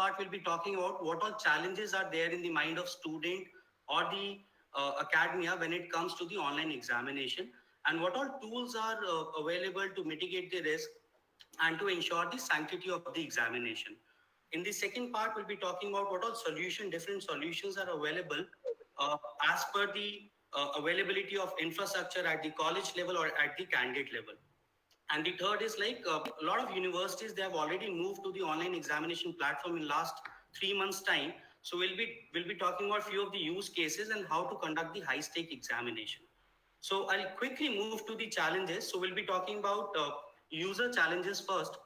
part, we'll be talking about what all challenges are there in the mind of student or the academia when it comes to the online examination, and what all tools are available to mitigate the risk and to ensure the sanctity of the examination. In the second part, we'll be talking about what all different solutions are available as per the availability of infrastructure at the college level or at the candidate level. And the third is like a lot of universities, they have already moved to the online examination platform in last 3 months time. So we'll be talking about few of the use cases and how to conduct the high stake examination. So I'll quickly move to the challenges. So we'll be talking about user challenges first.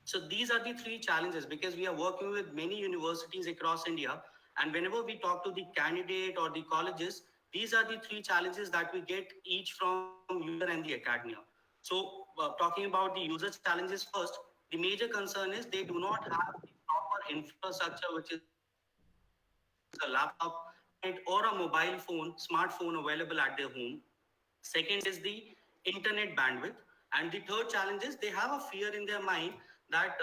So these are the three challenges because we are working with many universities across India. And whenever we talk to the candidate or the colleges, these are the three challenges that we get each from user and the academia. So talking about the user challenges first, the major concern is they do not have the proper infrastructure, which is a laptop or a mobile phone, smartphone available at their home. Second is the internet bandwidth. And the third challenge is they have a fear in their mind that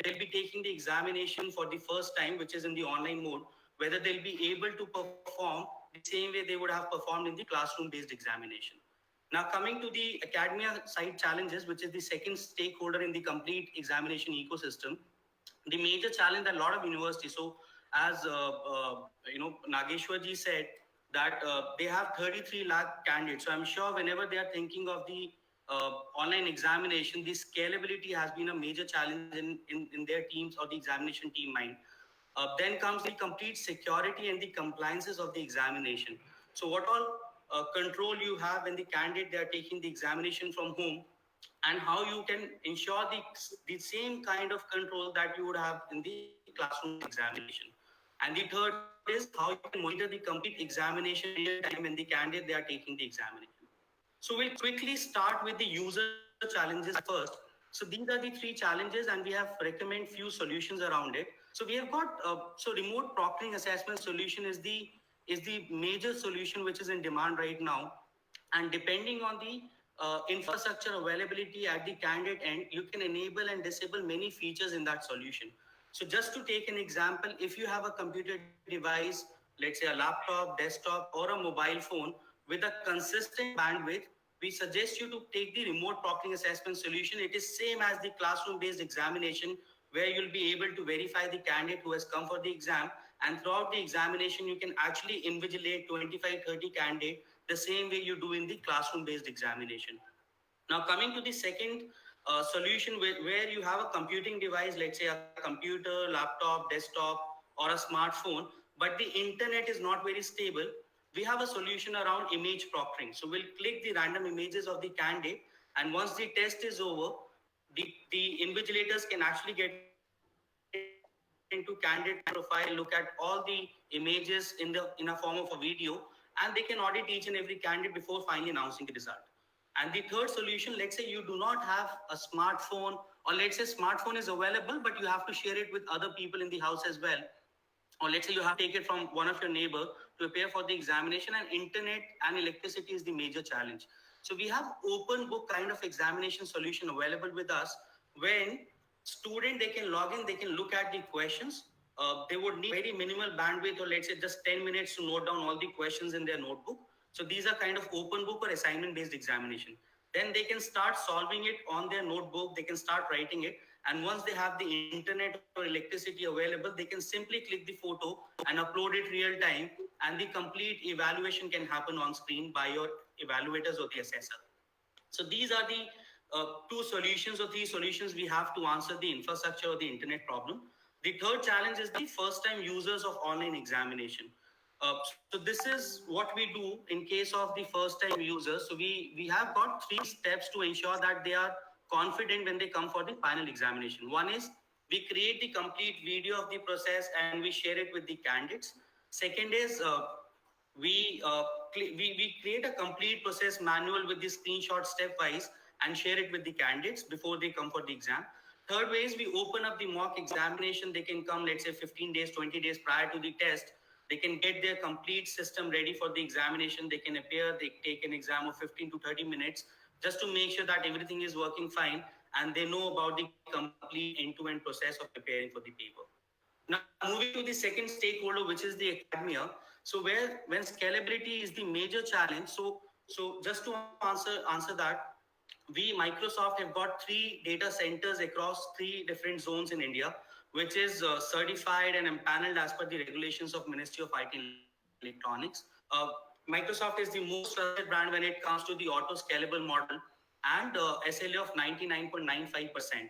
they'll be taking the examination for the first time, which is in the online mode, whether they'll be able to perform the same way they would have performed in the classroom based examination. Now, coming to the academia side challenges, which is the second stakeholder in the complete examination ecosystem, the major challenge that a lot of universities, so as Nageshwar ji said, that they have 33 lakh candidates. So I'm sure whenever they are thinking of the online examination, the scalability has been a major challenge in their teams or the examination team mind. Then comes the complete security and the compliances of the examination. So what all control you have when the candidate they are taking the examination from home, and how you can ensure the same kind of control that you would have in the classroom examination. And the third is how you can monitor the complete examination in real time when the candidate they are taking the examination. So we'll quickly start with the user challenges first. So these are the three challenges, and we have recommend few solutions around it. So we have got remote proctoring assessment solution is the major solution which is in demand right now, and depending on the infrastructure availability at the candidate end, you can enable and disable many features in that solution. So just to take an example, if you have a computer device, let's say a laptop, desktop, or a mobile phone with a consistent bandwidth, we suggest you to take the remote proctoring assessment solution. It is same as the classroom based examination, where you'll be able to verify the candidate who has come for the exam, and throughout the examination you can actually invigilate 25-30 candidate the same way you do in the classroom based examination. Now coming to the second solution, where you have a computing device, let's say a computer, laptop, desktop, or a smartphone, but the internet is not very stable, we have a solution around image proctoring. So we'll click the random images of the candidate, and once the test is over, the invigilators can actually get into candidate profile, look at all the images in a form of a video, and they can audit each and every candidate before finally announcing the result. And the third solution, let's say you do not have a smartphone, or let's say smartphone is available, but you have to share it with other people in the house as well. Or let's say you have to take it from one of your neighbor to prepare for the examination, and internet and electricity is the major challenge. So we have open book kind of examination solution available with us, when student they can log in, they can look at the questions. They would need very minimal bandwidth, or let's say just 10 minutes to note down all the questions in their notebook. So these are kind of open book or assignment based examination. Then they can start solving it on their notebook, they can start writing it, and once they have the internet or electricity available, they can simply click the photo and upload it real time, and the complete evaluation can happen on screen by your evaluators or the assessor. So these are the two solutions or three solutions we have to answer the infrastructure or the internet problem. The third challenge is the first time users of online examination. So this is what we do in case of the first time users. So we have got three steps to ensure that they are confident when they come for the final examination. One is we create the complete video of the process and we share it with the candidates. Second is we create a complete process manual with the screenshot stepwise and share it with the candidates before they come for the exam. Third way is we open up the mock examination. They can come, let's say 15 days, 20 days prior to the test. They can get their complete system ready for the examination. They can appear, they take an exam of 15 to 30 minutes just to make sure that everything is working fine, and they know about the complete end-to-end process of preparing for the paper. Now, moving to the second stakeholder, which is the academia. So when scalability is the major challenge, so just to answer that, we Microsoft have got 3 data centers across 3 different zones in India, which is certified and empaneled as per the regulations of Ministry of IT and Electronics. Microsoft is the most trusted brand when it comes to the auto scalable model and SLA of 99.95%.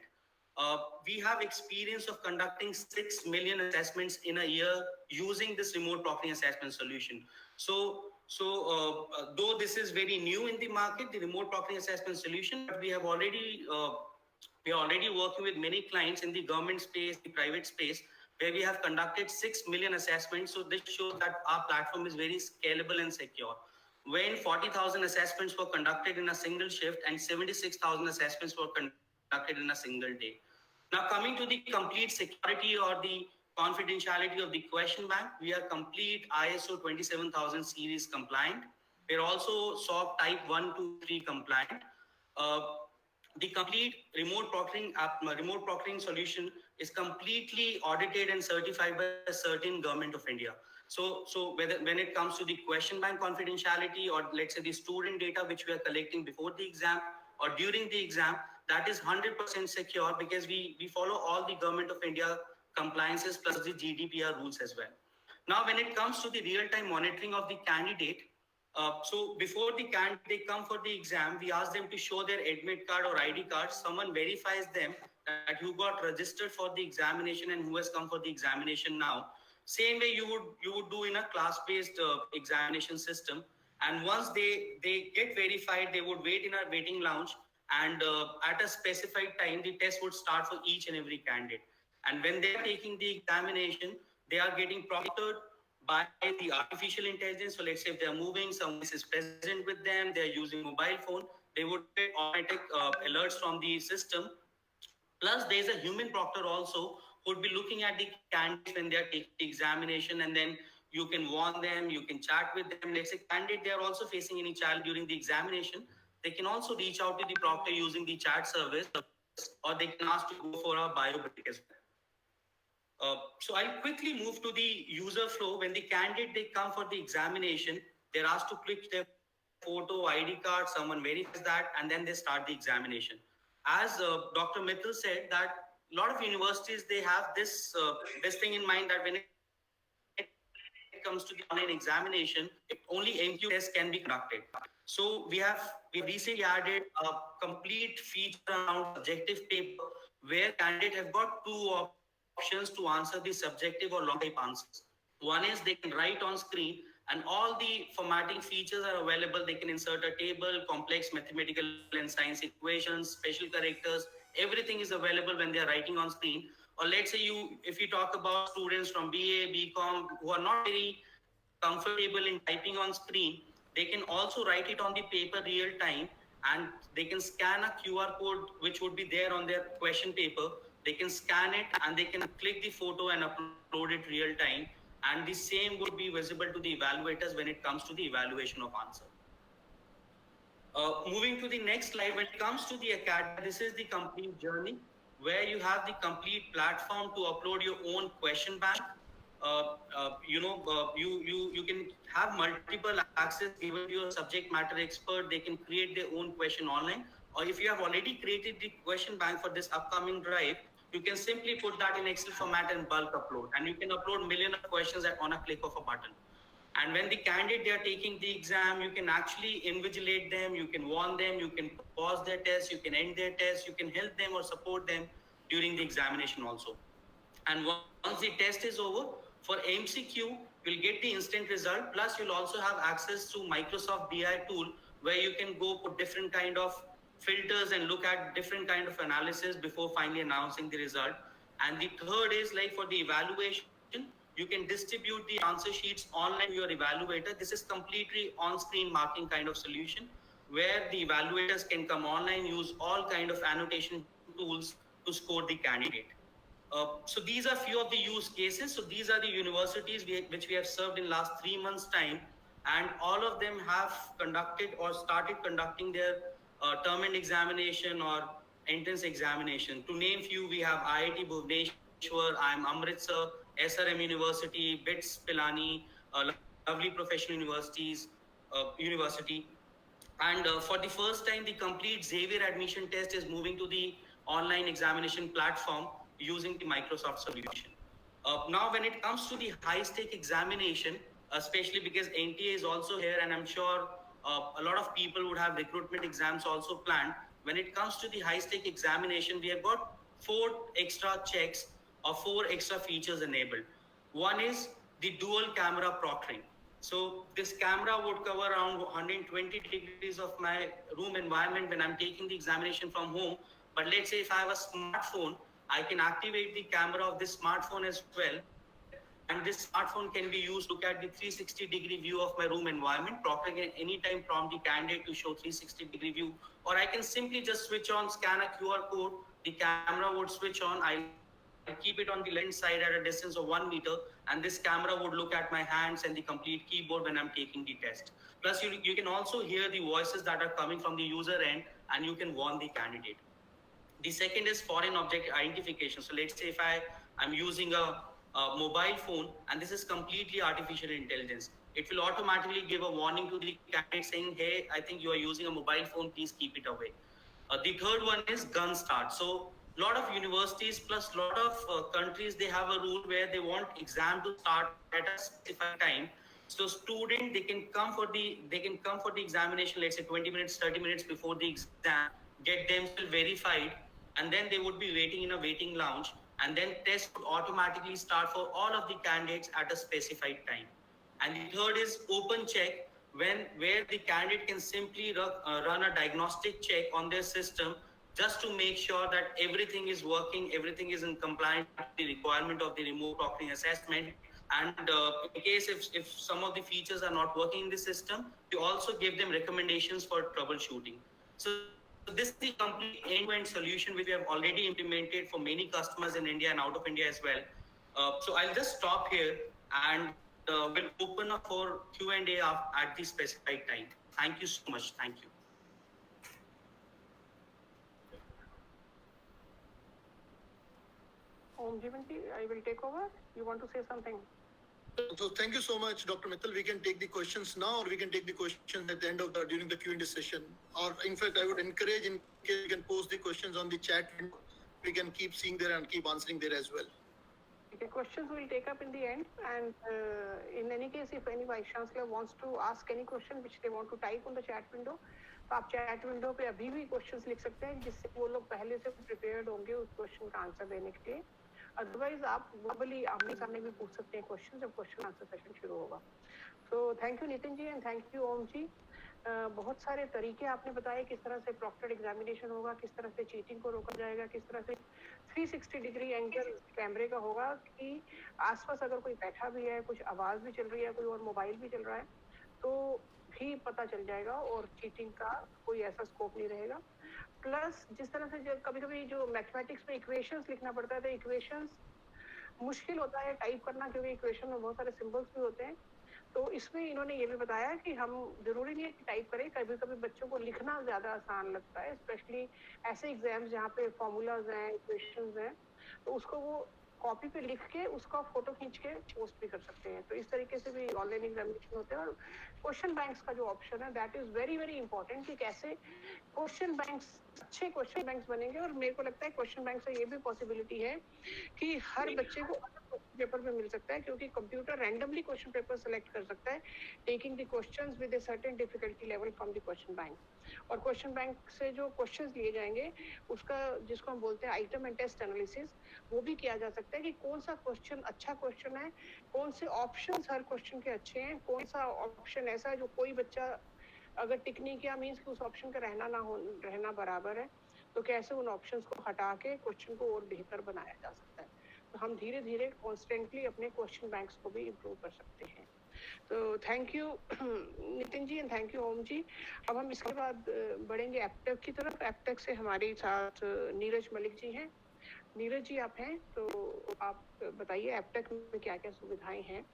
We have experience of conducting 6 million assessments in a year using this remote proctoring assessment solution. Though this is very new in the market, the remote proctoring assessment solution, but we are already working with many clients in the government space, the private space, where we have conducted 6 million assessments. So this shows that our platform is very scalable and secure. When 40,000 assessments were conducted in a single shift and 76,000 assessments were conducted in a single day. Now, coming to the complete security or the confidentiality of the question bank, we are complete ISO 27000 series compliant. We're also SOC type 1 to 3 compliant. The complete remote proctoring solution is completely audited and certified by a certain government of India. So when it comes to the question bank confidentiality, or let's say the student data which we are collecting before the exam or during the exam, that is 100% secure because we follow all the government of India compliances plus the GDPR rules as well. Now, when it comes to the real-time monitoring of the candidate, so before the candidate come for the exam, we ask them to show their admit card or ID card. Someone verifies them that who got registered for the examination and who has come for the examination now. Same way you would do in a class-based examination system. And once they get verified, they would wait in our waiting lounge, and at a specified time, the test would start for each and every candidate. And when they are taking the examination, they are getting proctored by the artificial intelligence. So let's say if they are moving, someone is present with them, they are using mobile phone, they would get automatic alerts from the system. Plus, there's a human proctor also who would be looking at the candidates when they are taking the examination, and then you can warn them, you can chat with them. Let's say candidate, they are also facing any challenge during the examination, they can also reach out to the proctor using the chat service, or they can ask to go for a bio break as well. So I'll quickly move to the user flow. When the candidate, they come for the examination, they're asked to click their photo, ID card, someone verifies that, and then they start the examination. As Dr. Mittal said, that a lot of universities, they have this thing in mind that when it comes to the online examination, only MQ tests can be conducted. So we recently added a complete feature around subjective paper where candidates have got 2 options to answer the subjective or long type answers. One is they can write on screen, and all the formatting features are available. They can insert a table, complex mathematical and science equations, special characters, everything is available when they are writing on screen. Or let's say if you talk about students from BA, BCom who are not very comfortable in typing on screen, they can also write it on the paper real time, and they can scan a QR code which would be there on their question paper. They can scan it and they can click the photo and upload it real time. And the same would be visible to the evaluators when it comes to the evaluation of answer. Moving to the next slide, when it comes to the academy, this is the complete journey where you have the complete platform to upload your own question bank. You can have multiple access given to your subject matter expert. They can create their own question online. Or if you have already created the question bank for this upcoming drive, you can simply put that in Excel format and bulk upload. And you can upload millions of questions on a click of a button. And when the candidate, they are taking the exam, you can actually invigilate them, you can warn them, you can pause their test, you can end their test, you can help them or support them during the examination also. And once the test is over, for MCQ, you'll get the instant result. Plus, you'll also have access to Microsoft BI tool where you can go put different kind of filters and look at different kind of analysis before finally announcing the result. And the third is like for the evaluation, you can distribute the answer sheets online to your evaluator. This is completely on-screen marking kind of solution where the evaluators can come online, use all kind of annotation tools to score the candidate. So these are few of the use cases. So these are the universities which we have served in last 3 months time, and all of them have conducted or started conducting their term end examination or entrance examination. To name few, we have IIT Bhubaneswar, IIM Amritsar, SRM University, BITS Pilani, lovely professional university. And for the first time, the complete Xavier admission test is moving to the online examination platform using the Microsoft solution. Now, when it comes to the high-stake examination, especially because NTA is also here, and I'm sure a lot of people would have recruitment exams also planned. When it comes to the high-stake examination, we have got 4 extra checks or 4 extra features enabled. One is the dual camera proctoring. So this camera would cover around 120 degrees of my room environment when I'm taking the examination from home. But let's say if I have a smartphone, I can activate the camera of this smartphone as well. And this smartphone can be used to look at the 360-degree view of my room environment, proctoring at any time prompt the candidate to show 360-degree view. Or I can simply just switch on, scan a QR code, the camera would switch on, I'll keep it on the lens side at a distance of 1 meter, and this camera would look at my hands and the complete keyboard when I'm taking the test. Plus, you can also hear the voices that are coming from the user end, and you can warn the candidate. The second is foreign object identification. So let's say if I'm using a mobile phone, and this is completely artificial intelligence, it will automatically give a warning to the candidate saying, hey, I think you are using a mobile phone, please keep it away. The third one is gun start. So a lot of universities plus a lot of countries, they have a rule where they want exam to start at a specified time. So student, they can come for the examination, let's say 20 minutes, 30 minutes before the exam, get themselves verified, and then they would be waiting in a waiting lounge, and then test would automatically start for all of the candidates at a specified time. And the third is open check, where the candidate can simply run a diagnostic check on their system just to make sure that everything is working, everything is in compliance with the requirement of the remote proctoring assessment. And in case if some of the features are not working in the system, we also give them recommendations for troubleshooting. So this is the complete end-to-end solution which we have already implemented for many customers in India and out of India as well. So I'll just stop here and we'll open up for Q&A at the specified time. Thank you so much. Thank you. Jivanti, I will take over. You want to say something? So thank you so much, Dr. Mittal. We can take the questions now, or we can take the questions at the end of during the Q&A session. Or in fact, I would encourage, in case you can post the questions on the chat, we can keep seeing there and keep answering there as well. Okay, questions we'll take up in the end. And in any case, if any Vice Chancellor wants to ask any question which they want to type on the chat window, तो आप chat window पे अभी भी questions लिख सकते हैं, जिससे वो लोग पहले से प्रिपेयर्ड होंगे उस क्वेश्चन का आंसर देने के लिए. अदरवाइज आप वर्बली आमने सामने भी पूछ सकते हैं क्वेश्चन जब क्वेश्चन आंसर सेशन शुरू होगा. So thank you Nitin ji and thank you Om ji. बहुत सारे तरीके आपने बताए किस तरह से प्रॉक्टेड एग्जामिनेशन होगा, किस तरह से चीटिंग को रोका जाएगा, किस तरह से 360 डिग्री एंगल कैमरे का होगा कि आसपास अगर कोई बैठा भी है, कुछ आवाज़ भी चल रही है, कोई और मोबाइल भी चल रहा है तो भी पता चल जाएगा और चीटिंग का कोई ऐसा स्कोप नहीं रहेगा. प्लस जिस तरह से कभी कभी जो मैथमेटिक्स में इक्वेशंस लिखना पड़ता है तो इक्वेशंस मुश्किल होता है टाइप करना, क्योंकि इक्वेशन में बहुत सारे सिंबल्स भी होते हैं. तो इसमें इन्होंने ये भी बताया कि हम जरूरी नहीं है कि टाइप करें, कभी कभी बच्चों को लिखना ज़्यादा आसान लगता है, स्पेशली ऐसे एग्जाम्स जहाँ पे फॉर्मूलाज हैं, इक्वेशंस हैं, तो उसको वो कॉपी पे लिख के उसका फोटो खींच के पोस्ट भी कर सकते हैं. तो इस तरीके से भी ऑनलाइन एग्जामिनेशन होते हैं. और क्वेश्चन बैंक्स का जो ऑप्शन है that is very very important कि कैसे क्वेश्चन बैंक्स, अच्छे क्वेश्चन बैंक्स बनेंगे. और मेरे को लगता है क्वेश्चन बैंक से ये भी पॉसिबिलिटी है कि हर बच्चे को क्वेश्चन पेपर में मिल सकता है, क्योंकि computer randomly question paper select कर सकता है taking the questions with a certain difficulty level from the question bank. और क्वेश्चन बैंक से जो क्वेश्चंस लिए जाएंगे उसका, जिसको हम बोलते हैं आइटम एंड टेस्ट एनालिसिस, वो भी किया जा सकता है कि कौन सा क्वेश्चन अच्छा क्वेश्चन है, कौन से ऑप्शंस हर क्वेश्चन के अच्छे हैं, कौन सा ऑप्शन ऐसा है जो कोई बच्चा अगर टिक नहीं किया मीन्स कि उस ऑप्शन का रहना बराबर है, तो कैसे उन ऑप्शंस को हटा के क्वेश्चन को और बेहतर बनाया जा सकता है. तो हम धीरे धीरे कॉन्स्टेंटली अपने क्वेश्चन बैंक्स को भी इम्प्रूव कर सकते हैं. तो thank you Nitin ji and thank you Om ji. अब हम इसके बाद बढ़ेंगे एप्टेक की तरफ. एप्टेक से हमारे साथ नीरज मलिक जी हैं. नीरज जी आप हैं तो आप बताइए एप्टेक में क्या क्या सुविधाएं हैं,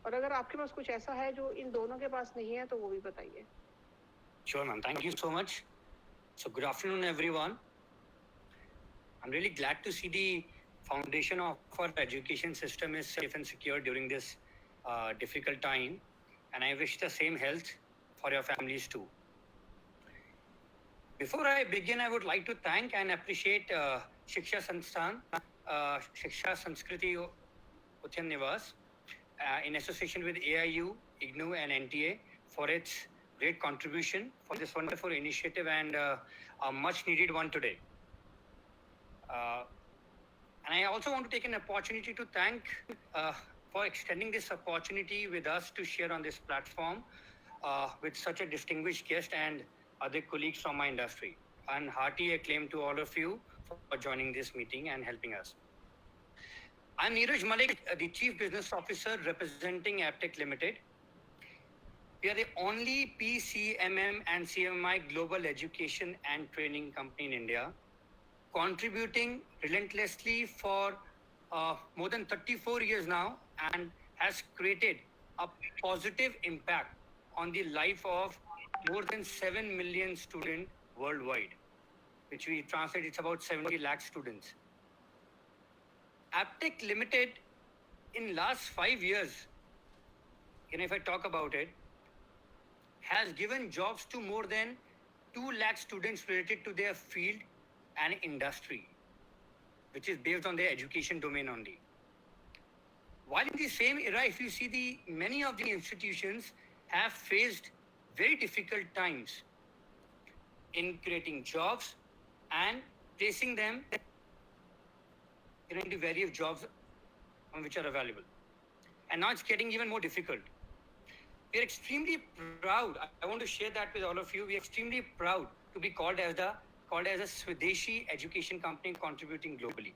और अगर आपके पास कुछ ऐसा है जो इन दोनों के पास नहीं है तो वो भी बताइए. Sure, ma'am. Thank you so much. So good afternoon, everyone. I'm really glad to see the foundation of our education system is safe and secure during this difficult time. And I wish the same health for your families too. Before I begin, I would like to thank and appreciate Shiksha Sansthan, Shiksha Sanskriti Uthyan Nivas, in association with AIU, IGNOU and NTA for its great contribution for this wonderful initiative and a much needed one today. And I also want to take an opportunity to thank for extending this opportunity with us to share on this platform with such a distinguished guest and other colleagues from my industry. And hearty acclaim to all of you for joining this meeting and helping us. I'm Neeraj Malik, the Chief Business Officer representing Aptech Limited. We are the only PCMM and CMI global education and training company in India, contributing relentlessly for more than 34 years now and has created a positive impact on the life of more than 7 million students worldwide, which we translate, it's about 70 lakh students. Aptech Limited in last 5 years, if I talk about it, has given jobs to more than 2 lakh students related to their field and industry, which is based on their education domain only. While in the same era, if you see many of the institutions have faced very difficult times in creating jobs and placing them into various jobs which are available. And now it's getting even more difficult. We are extremely proud. I want to share that with all of you. We are extremely proud to be called as a Swadeshi education company contributing globally.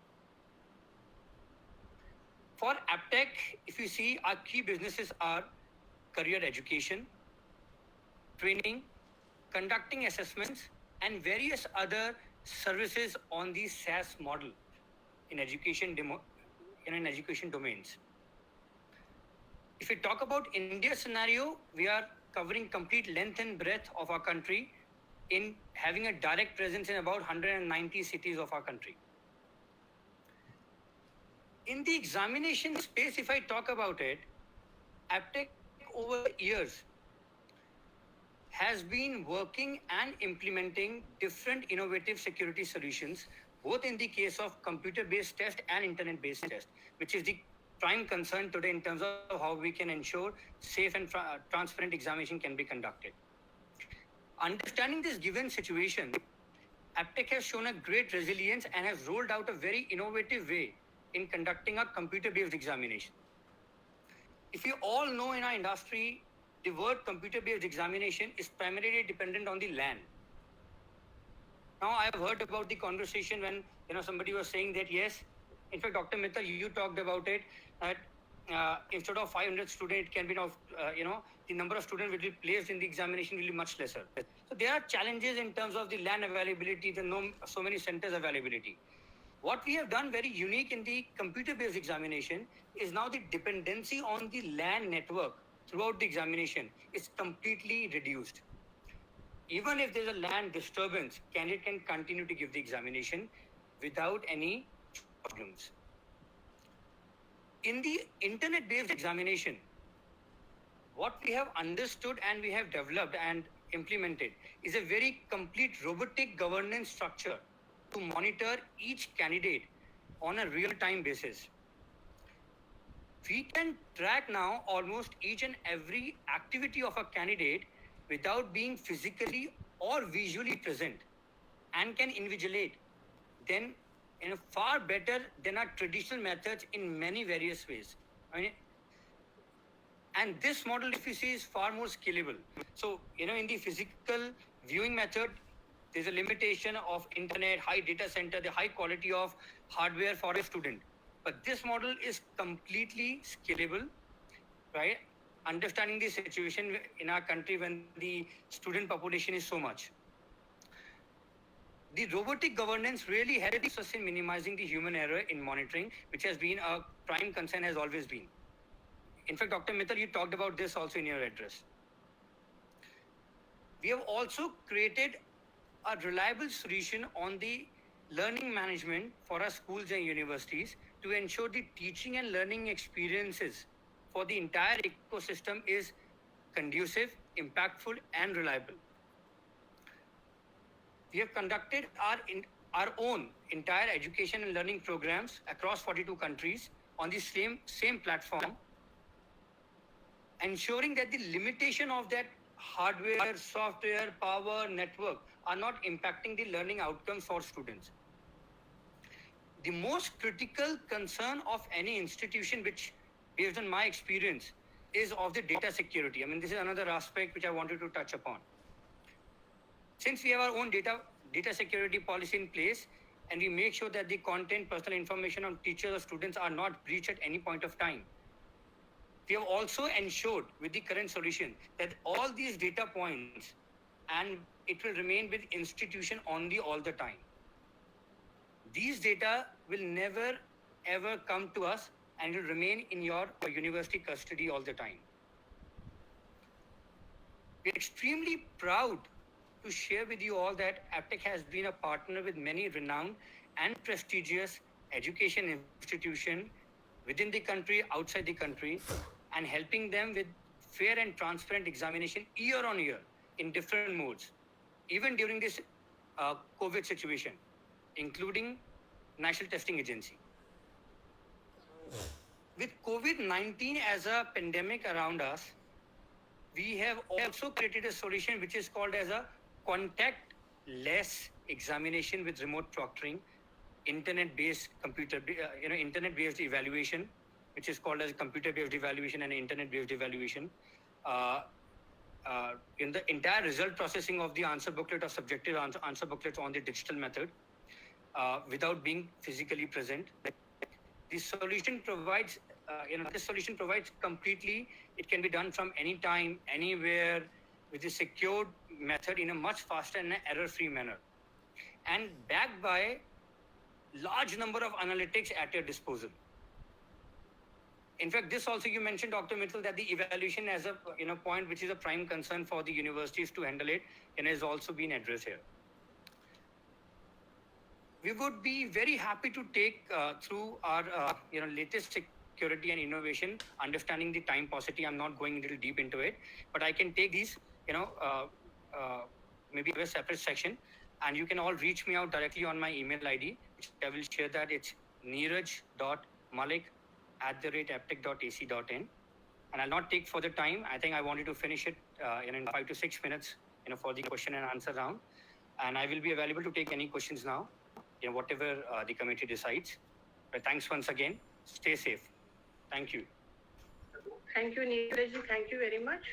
For Aptech, if you see, our key businesses are career education, training, conducting assessments, and various other services on the SaaS model in education domains. If we talk about India scenario, we are covering complete length and breadth of our country in having a direct presence in about 190 cities of our country. In the examination space, if I talk about it, Aptech over years has been working and implementing different innovative security solutions, both in the case of computer-based test and internet-based test, which is the prime concern today in terms of how we can ensure safe and transparent examination can be conducted. Understanding this given situation, Aptech has shown a great resilience and has rolled out a very innovative way in conducting a computer-based examination. If you all know in our industry, the word computer-based examination is primarily dependent on the LAN. Now I have heard about the conversation when somebody was saying that yes, in fact, Dr. Mittal, you talked about it, that instead of 500 students, it can be now, the number of students will be placed in the examination will be much lesser. So there are challenges in terms of the LAN availability, so many centers availability. What we have done very unique in the computer-based examination is now the dependency on the LAN network throughout the examination is completely reduced. Even if there's a LAN disturbance, candidate can continue to give the examination without any problems. In the internet-based examination, what we have understood and we have developed and implemented is a very complete robotic governance structure to monitor each candidate on a real-time basis. We can track now almost each and every activity of a candidate without being physically or visually present and can invigilate then far better than our traditional methods in many various ways. And this model, if you see, is far more scalable. So, in the physical viewing method, there's a limitation of internet, high data center, the high quality of hardware for a student. But this model is completely scalable, right? Understanding the situation in our country when the student population is so much. The robotic governance really helps us in minimizing the human error in monitoring, which has been a prime concern, has always been. In fact, Dr. Mittal, you talked about this also in your address. We have also created a reliable solution on the learning management for our schools and universities to ensure the teaching and learning experiences for the entire ecosystem is conducive, impactful, and reliable. We have conducted our own entire education and learning programs across 42 countries on the same platform, ensuring that the limitation of that hardware, software, power, network are not impacting the learning outcomes for students. The most critical concern of any institution, which based on my experience, is of the data security. I mean, this is another aspect which I wanted to touch upon. Since we have our own data security policy in place, and we make sure that the content, personal information of teachers or students are not breached at any point of time, we have also ensured with the current solution that all these data points, and it will remain with institution only all the time. These data will never ever come to us and will remain in your university custody all the time. We're extremely proud to share with you all that Aptech has been a partner with many renowned and prestigious education institutions within the country, outside the country, and helping them with fair and transparent examination year on year in different modes, even during this COVID situation, including National Testing Agency. With COVID-19 as a pandemic around us, we have also created a solution which is called as a contact-less examination with remote proctoring, internet-based internet-based evaluation, which is called as computer-based evaluation and internet-based evaluation. In the entire result processing of the answer booklet or subjective answer booklets on the digital method, without being physically present. This solution provides completely, it can be done from any time, anywhere, with a secured method in a much faster and error-free manner, and backed by large number of analytics at your disposal. In fact, this also you mentioned, Dr. Mittal, that the evaluation as a point which is a prime concern for the universities to handle it, has also been addressed here. We would be very happy to take through our latest security and innovation, understanding the time paucity. I'm not going a little deep into it, but I can take these, maybe a separate section, and you can all reach me out directly on my email ID, which I will share that. It's neeraj.malik@aptech.ac.in. And I'll not take further time. I think I wanted to finish it in 5 to 6 minutes, for the question and answer round. And I will be available to take any questions now, whatever the committee decides. But thanks once again. Stay safe. Thank you. Thank you Neeraj ji, thank you very much.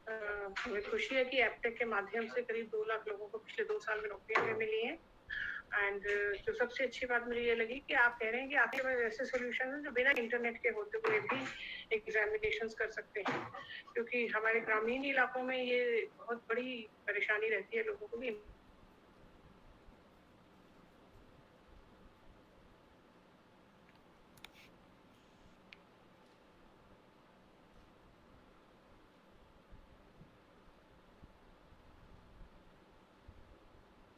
हमें खुशी है कि एप्टेक के माध्यम से करीब 2 लाख लोगों को पिछले 2 साल में नौकरियां भी मिली हैं. एंड जो सबसे अच्छी बात मुझे ये लगी कि आप कह रहे हैं कि आपके पास ऐसे सॉल्यूशन हैं जो बिना इंटरनेट के होते हुए भी एग्जामिनेशंस कर सकते हैं, क्योंकि हमारे ग्रामीण इलाकों में ये बहुत बड़ी परेशानी रहती है लोगों को भी.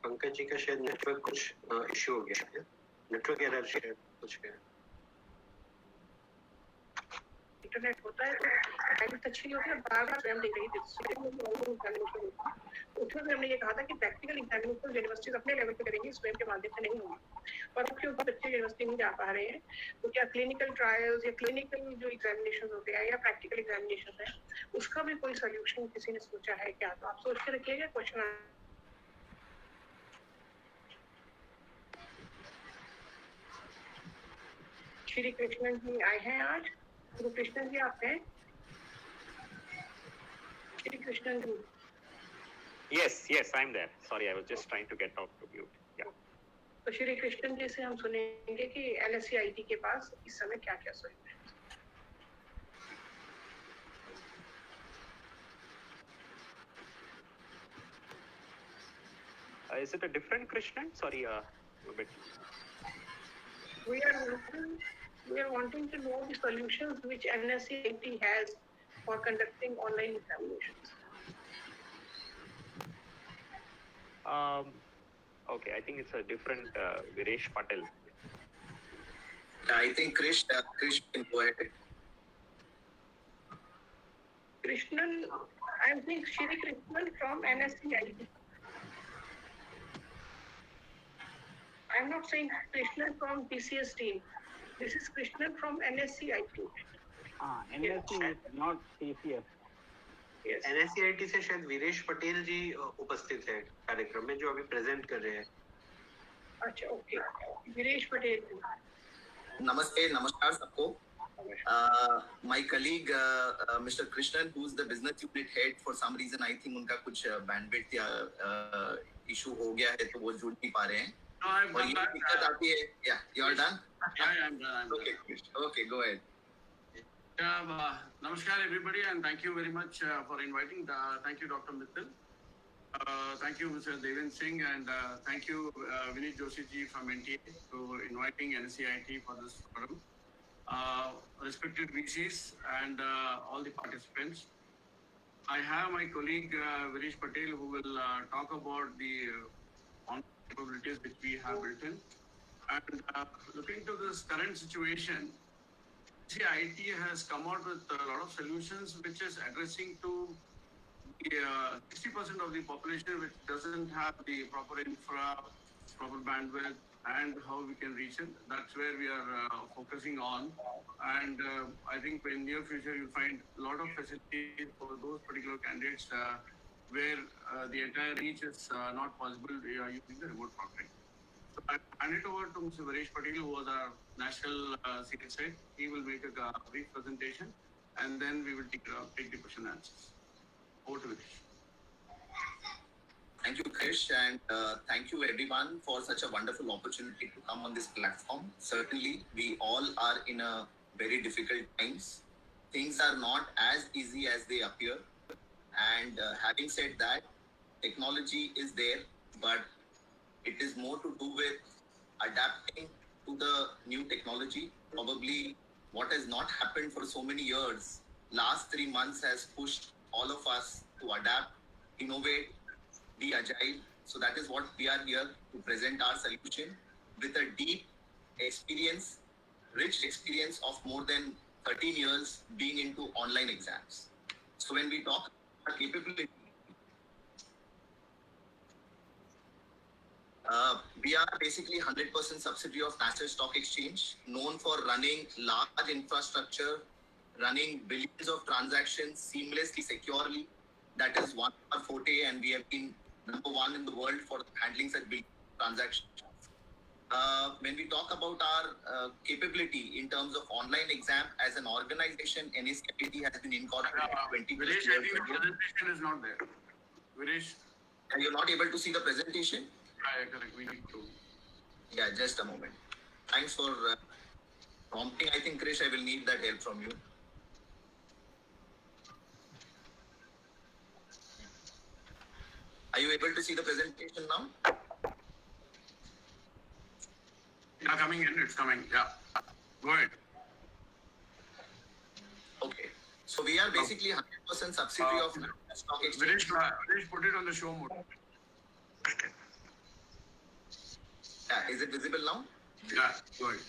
पंकज जी का शायद नेटवर्क कुछ इश्यू हो गया है, नेटवर्क एरर शायद कुछ है. इंटरनेट होता है तो हैबिट अच्छी नहीं होती है, बार-बार स्वयं देख रही थी. उसमें भी हमने ये कहा था कि प्रैक्टिकल एग्जामिनेशन यूनिवर्सिटीज अपने लेवल पे करेंगी, स्वयं के माध्यम से नहीं होगी. और क्योंकि बच्चे यूनिवर्सिटी नहीं जा पा रहे हैं, तो क्या क्लिनिकल ट्रायल्स या क्लिनिकल जो एग्जामिनेशन होते हैं या प्रैक्टिकल एग्जामिनेशन है, उसका भी कोई सोल्यूशन किसी ने सोचा है क्या? तो आप सोच के रखिएगा. क्वेश्चन श्री कृष्णन जी आए हैं आज. श्री कृष्णन जी आप हैं? श्री कृष्णन जी. Yes, I'm there. Sorry, I was just trying to get out to mute. Yeah. तो श्री कृष्णन जी से हम सुनेंगे कि LSC-IT के पास इस समय क्या-क्या सोल्यूशन है. Is it a different Krishnan? Sorry, a bit. We are wanting to know the solutions which NSC-IT has for conducting online examinations. Okay, I think it's a different Viresh Patel. I think Krish can go ahead. Krishnan, I think Shri Krishnan from NSCIT. I'm not saying Krishnan from TCS team. This is Krishnan from NSCIT. NSC is not TCS. Yes. NSCIT से शायद वीरेश पटेल जी उपस्थित है कार्यक्रम में जो अभी present कर रहे हैं. अच्छा, okay. Viresh Patel. Namaste, namaskar sabko. My colleague Mr. Krishnan, who's the business unit head, for some reason I think उनका कुछ bandwidth या issue हो गया है तो वो जुड़ नहीं पा रहे हैं. No, I'm और ये done. दिक्कत आती है. Yeah, you're done. Yeah, I'm done. Okay, okay, go ahead. Namaskar everybody, and thank you very much for inviting. Thank you, Dr. Mittal. Thank you, Mr. Devendra Singh, and thank you, Vinit Joshi ji from NTA, for inviting NCIT for this forum. Respected VCs and all the participants. I have my colleague Viresh Patel who will talk about the capabilities which we have built in. And looking to this current situation, NCIT has come out with a lot of solutions which is addressing to the 60% of the population which doesn't have the proper infra, proper bandwidth, and how we can reach it. That's where we are focusing on. And I think in near future you'll find a lot of facilities for those particular candidates where the entire reach is not possible using the remote proctoring. So I hand it over to Mr. Viresh Patel, who was our national sales head. He will make a brief presentation, and then we will take the question and answers. Over to Viresh. Thank you, Krish, and thank you everyone for such a wonderful opportunity to come on this platform. Certainly, we all are in a very difficult times. Things are not as easy as they appear. And having said that, technology is there, but it is more to do with adapting to the new technology. Probably what has not happened for so many years, last 3 months has pushed all of us to adapt, innovate, be agile. So that is what we are here to present our solution with a deep experience, rich experience of more than 13 years being into online exams. So when we talk about capability, we are basically 100% subsidiary of National Stock Exchange, known for running large infrastructure, running billions of transactions seamlessly, securely. That is one of our forte, and we have been number one in the world for handling such big transactions. When we talk about our capability in terms of online exam as an organization, NSCIT has been incorporated 20 Viresh, years I think the ago. presentation is not there. Viresh, And you're not able to see the presentation? correct. We need to. Yeah, just a moment. Thanks for prompting. I think, Krish, I will need that help from you. Are you able to see the presentation now? Yeah, coming in. It's coming. Yeah. Go ahead. Okay. So we are basically 100% subsidiary of National Stock Exchange. Viresh, put it on the show mode. Yeah, is it visible now? Yeah, go ahead.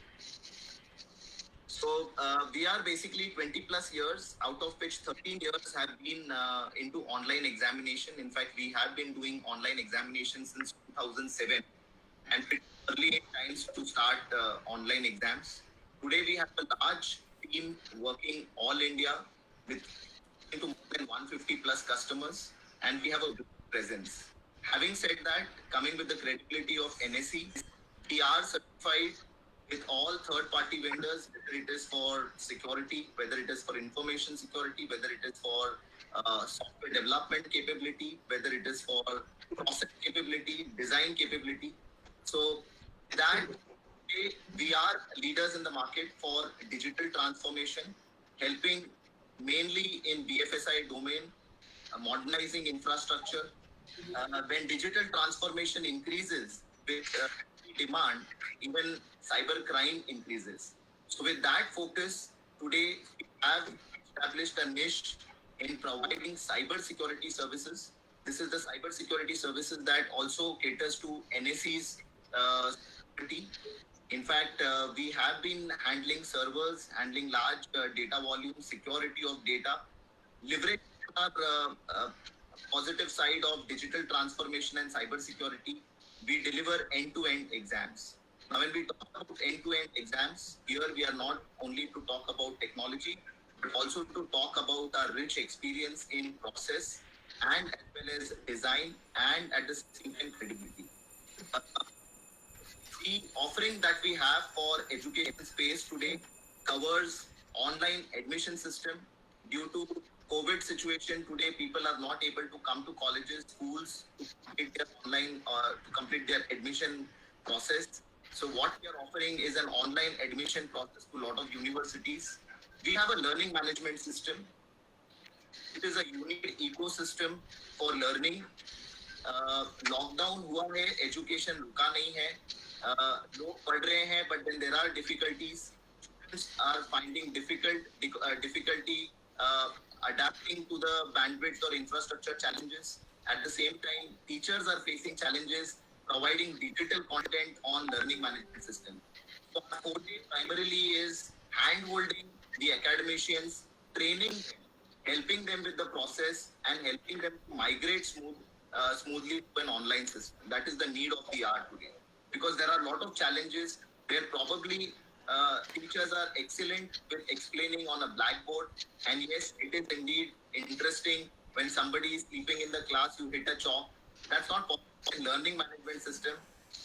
So we are basically 20 plus years, out of which 13 years have been into online examination. In fact, we have been doing online examination since 2007 and pretty early in times to start online exams. Today we have a large team working all India with into more than 150 plus customers, and we have a good presence. Having said that, coming with the credibility of NSE, we are certified with all third-party vendors, whether it is for security, whether it is for information security, whether it is for software development capability, whether it is for process capability, design capability. So that we are leaders in the market for digital transformation, helping mainly in BFSI domain, modernizing infrastructure. When digital transformation increases with demand, even cyber crime increases. So with that focus, today we have established a niche in providing cyber security services This is the cyber security services that also caters to NSE's security. In fact, we have been handling servers, handling large data volumes, security of data, leverage our positive side of digital transformation and cyber security. We deliver end-to-end exams. Now, when we talk about end-to-end exams, here we are not only to talk about technology, but also to talk about our rich experience in process and as well as design and at the same time credibility. The offering that we have for education space today covers online admission system. Due to COVID situation today, people are not able to come to colleges, schools to complete their online or to complete their admission process. So what we are offering is an online admission process to a lot of universities. We have a learning management system. It is a unique ecosystem for learning. Lockdown हुआ है, education रुका नहीं है, लोग पढ़ रहे हैं, but then there are difficulties. Students are finding difficulty adapting to the bandwidth or infrastructure challenges. At the same time, teachers are facing challenges providing digital content on learning management system. So our forte primarily is hand-holding the academicians, training them, helping them with the process and helping them to migrate smoothly to an online system. That is the need of the hour today. Because there are a lot of challenges where probably teachers are excellent with explaining on a blackboard. And yes, it is indeed interesting when somebody is sleeping in the class, you hit a chalk. That's not possible in learning management system.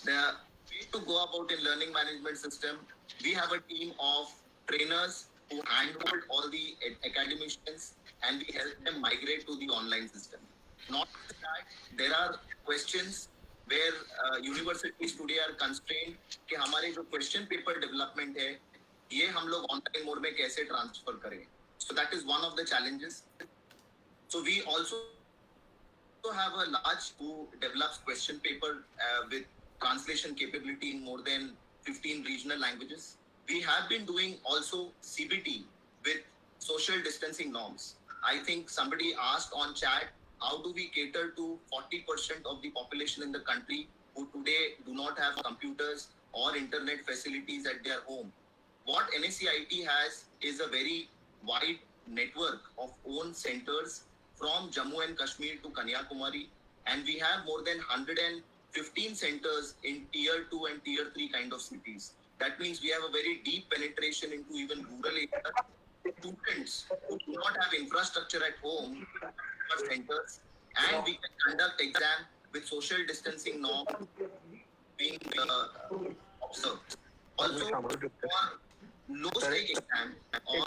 The way to go about in learning management system, we have a team of trainers who handhold all the academicians and we help them migrate to the online system. Not that there are questions where universities today are constrained कि हमारे जो question paper development है ये हम लोग online mode में कैसे transfer करें. So that is one of the challenges. So we also have a large who develops question paper with translation capability in more than 15 regional languages. We have been doing also CBT with social distancing norms. I think somebody asked on chat, how do we cater to 40% of the population in the country who today do not have computers or internet facilities at their home? What NSCIT has is a very wide network of own centers from Jammu and Kashmir to Kanyakumari, and we have more than 115 centers in tier 2 and tier 3 kind of cities. That means we have a very deep penetration into even rural areas. Students who do not have infrastructure at home are centers, and we can conduct exam with social distancing norms being observed. Also, for low stake exam or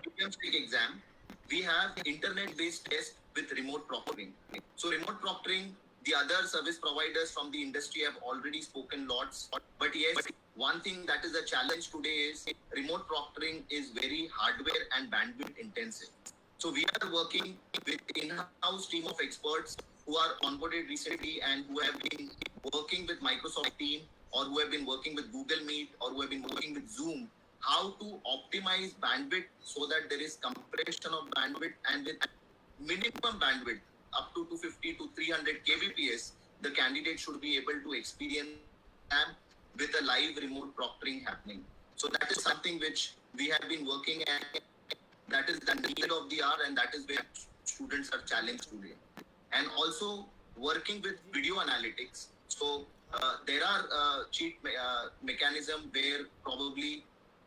medium stake exam, we have internet-based test with remote proctoring. So remote proctoring, the other service providers from the industry have already spoken lots. But yes, one thing that is a challenge today is remote proctoring is very hardware and bandwidth intensive. So we are working with in-house team of experts who are onboarded recently and who have been working with Microsoft team or who have been working with Google Meet or who have been working with Zoom, how to optimize bandwidth so that there is compression of bandwidth, and with minimum bandwidth up to 250 to 300 kbps, the candidate should be able to experience with a live remote proctoring happening. So that is something which we have been working at. That is the need of the hour, and that is where students are challenged today. And also working with video analytics. So there are cheat mechanism where probably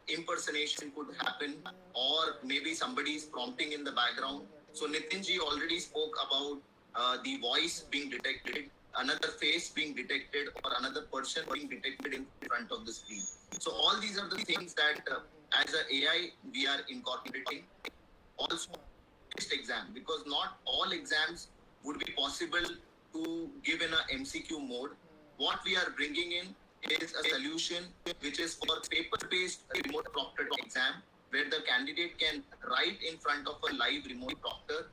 impersonation could happen, or maybe somebody is prompting in the background. So Nitin ji already spoke about the voice being detected, another face being detected, or another person being detected in front of the screen. So all these are the things that as an AI we are incorporating. Also test exam, because not all exams would be possible to give in a MCQ mode. What we are bringing in is a solution which is for paper-based remote proctored exam, where the candidate can write in front of a live remote proctor,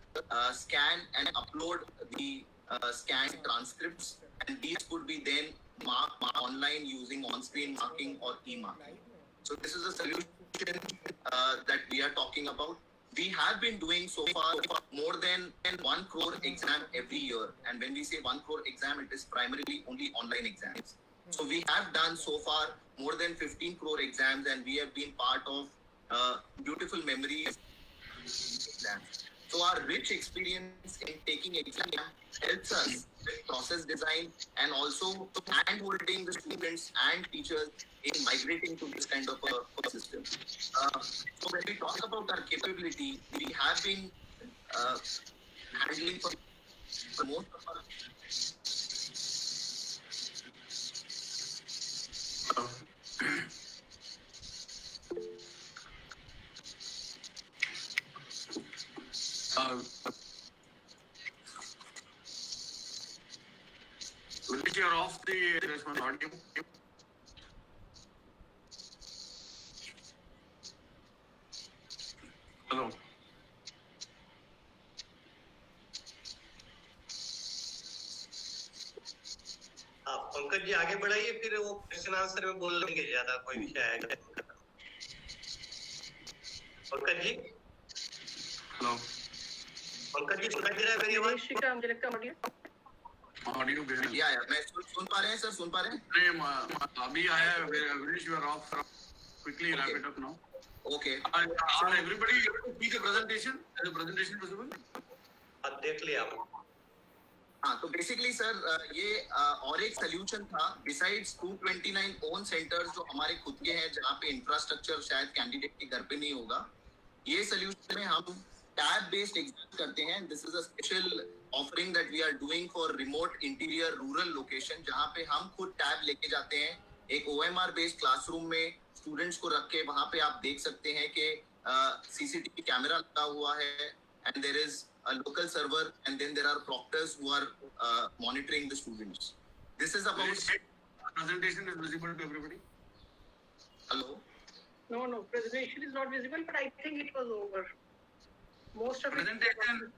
scan and upload the scanned transcripts, and these could be then marked online using on-screen marking or e-marking. So this is a solution that we are talking about. we have been doing so far more than 1 crore exam every year. And when we say 1 crore exam, it is primarily only online exams. So we have done so far more than 15 crore exams, and we have been part of beautiful memories exams. So our rich experience in taking exam helps us with process design and also hand-holding the students and teachers in migrating to this kind of a system. So when we talk about our capability, we have been handling for most of our Vinesh, you're off the response audio. Hello. Pankaj ji आगे बढ़ाइए, फिर वो question answer में बोल लेंगे ज्यादा कोई विषय आएगा। पंकज जी, हेलो पंकज जी सुनाई दे रहा है मेरी आवाज? विनेश जी का मुझे लगता है ऑडियो भेज या मैं सुन पा रहे हैं सर, सुन पा रहे हैं? नहीं, अभी आया है Vinesh, you are off, quickly wrap it up now. Okay. Are everybody able to see the presentation? Is the presentation visible? देख लिया आप? हाँ, तो बेसिकली सर ये और एक सोल्यूशन था बिसाइड्स 229 ओन सेंटर्स जो हमारे खुद के हैं, जहाँ पे इंफ्रास्ट्रक्चर शायद कैंडिडेट के घर पे नहीं होगा. ये सोल्यूशन में हम टैब बेस्ड एग्जाम करते हैं. This is a special offering that we are doing for remote interior rural location, जहाँ पे हम खुद टैब लेके जाते हैं. एक OMR बेस्ड क्लासरूम में स्टूडेंट्स को रख के वहाँ पे आप देख सकते हैं कि CCTV कैमरा लगा हुआ है, and there is a local server, and then there are proctors who are monitoring the students. This is about... Presentation is visible to everybody? Hello? No, presentation is not visible, but I think it was over. Most of Presentation,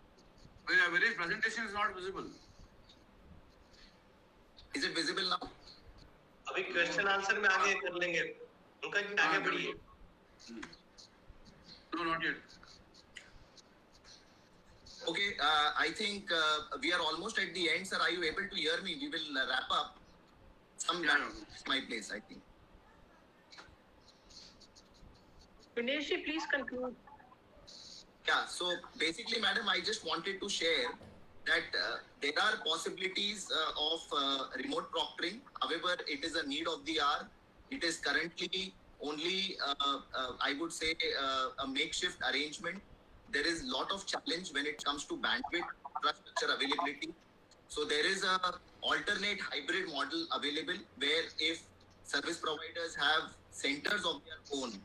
Vinesh, presentation is not visible. Is it visible now? अभी question answer में आगे कर लेंगे. पंकज जी आगे बढ़िए. No, not yet. Okay, I think we are almost at the end, sir. Are you able to hear me? We will wrap up. My place, I think. Vinesh ji, please conclude. Yeah, so basically, madam, I just wanted to share that there are possibilities of remote proctoring. However, it is a need of the hour. It is currently only, I would say, a makeshift arrangement. There is a lot of challenge when it comes to bandwidth, infrastructure availability. So there is a alternate hybrid model available where if service providers have centers of their own,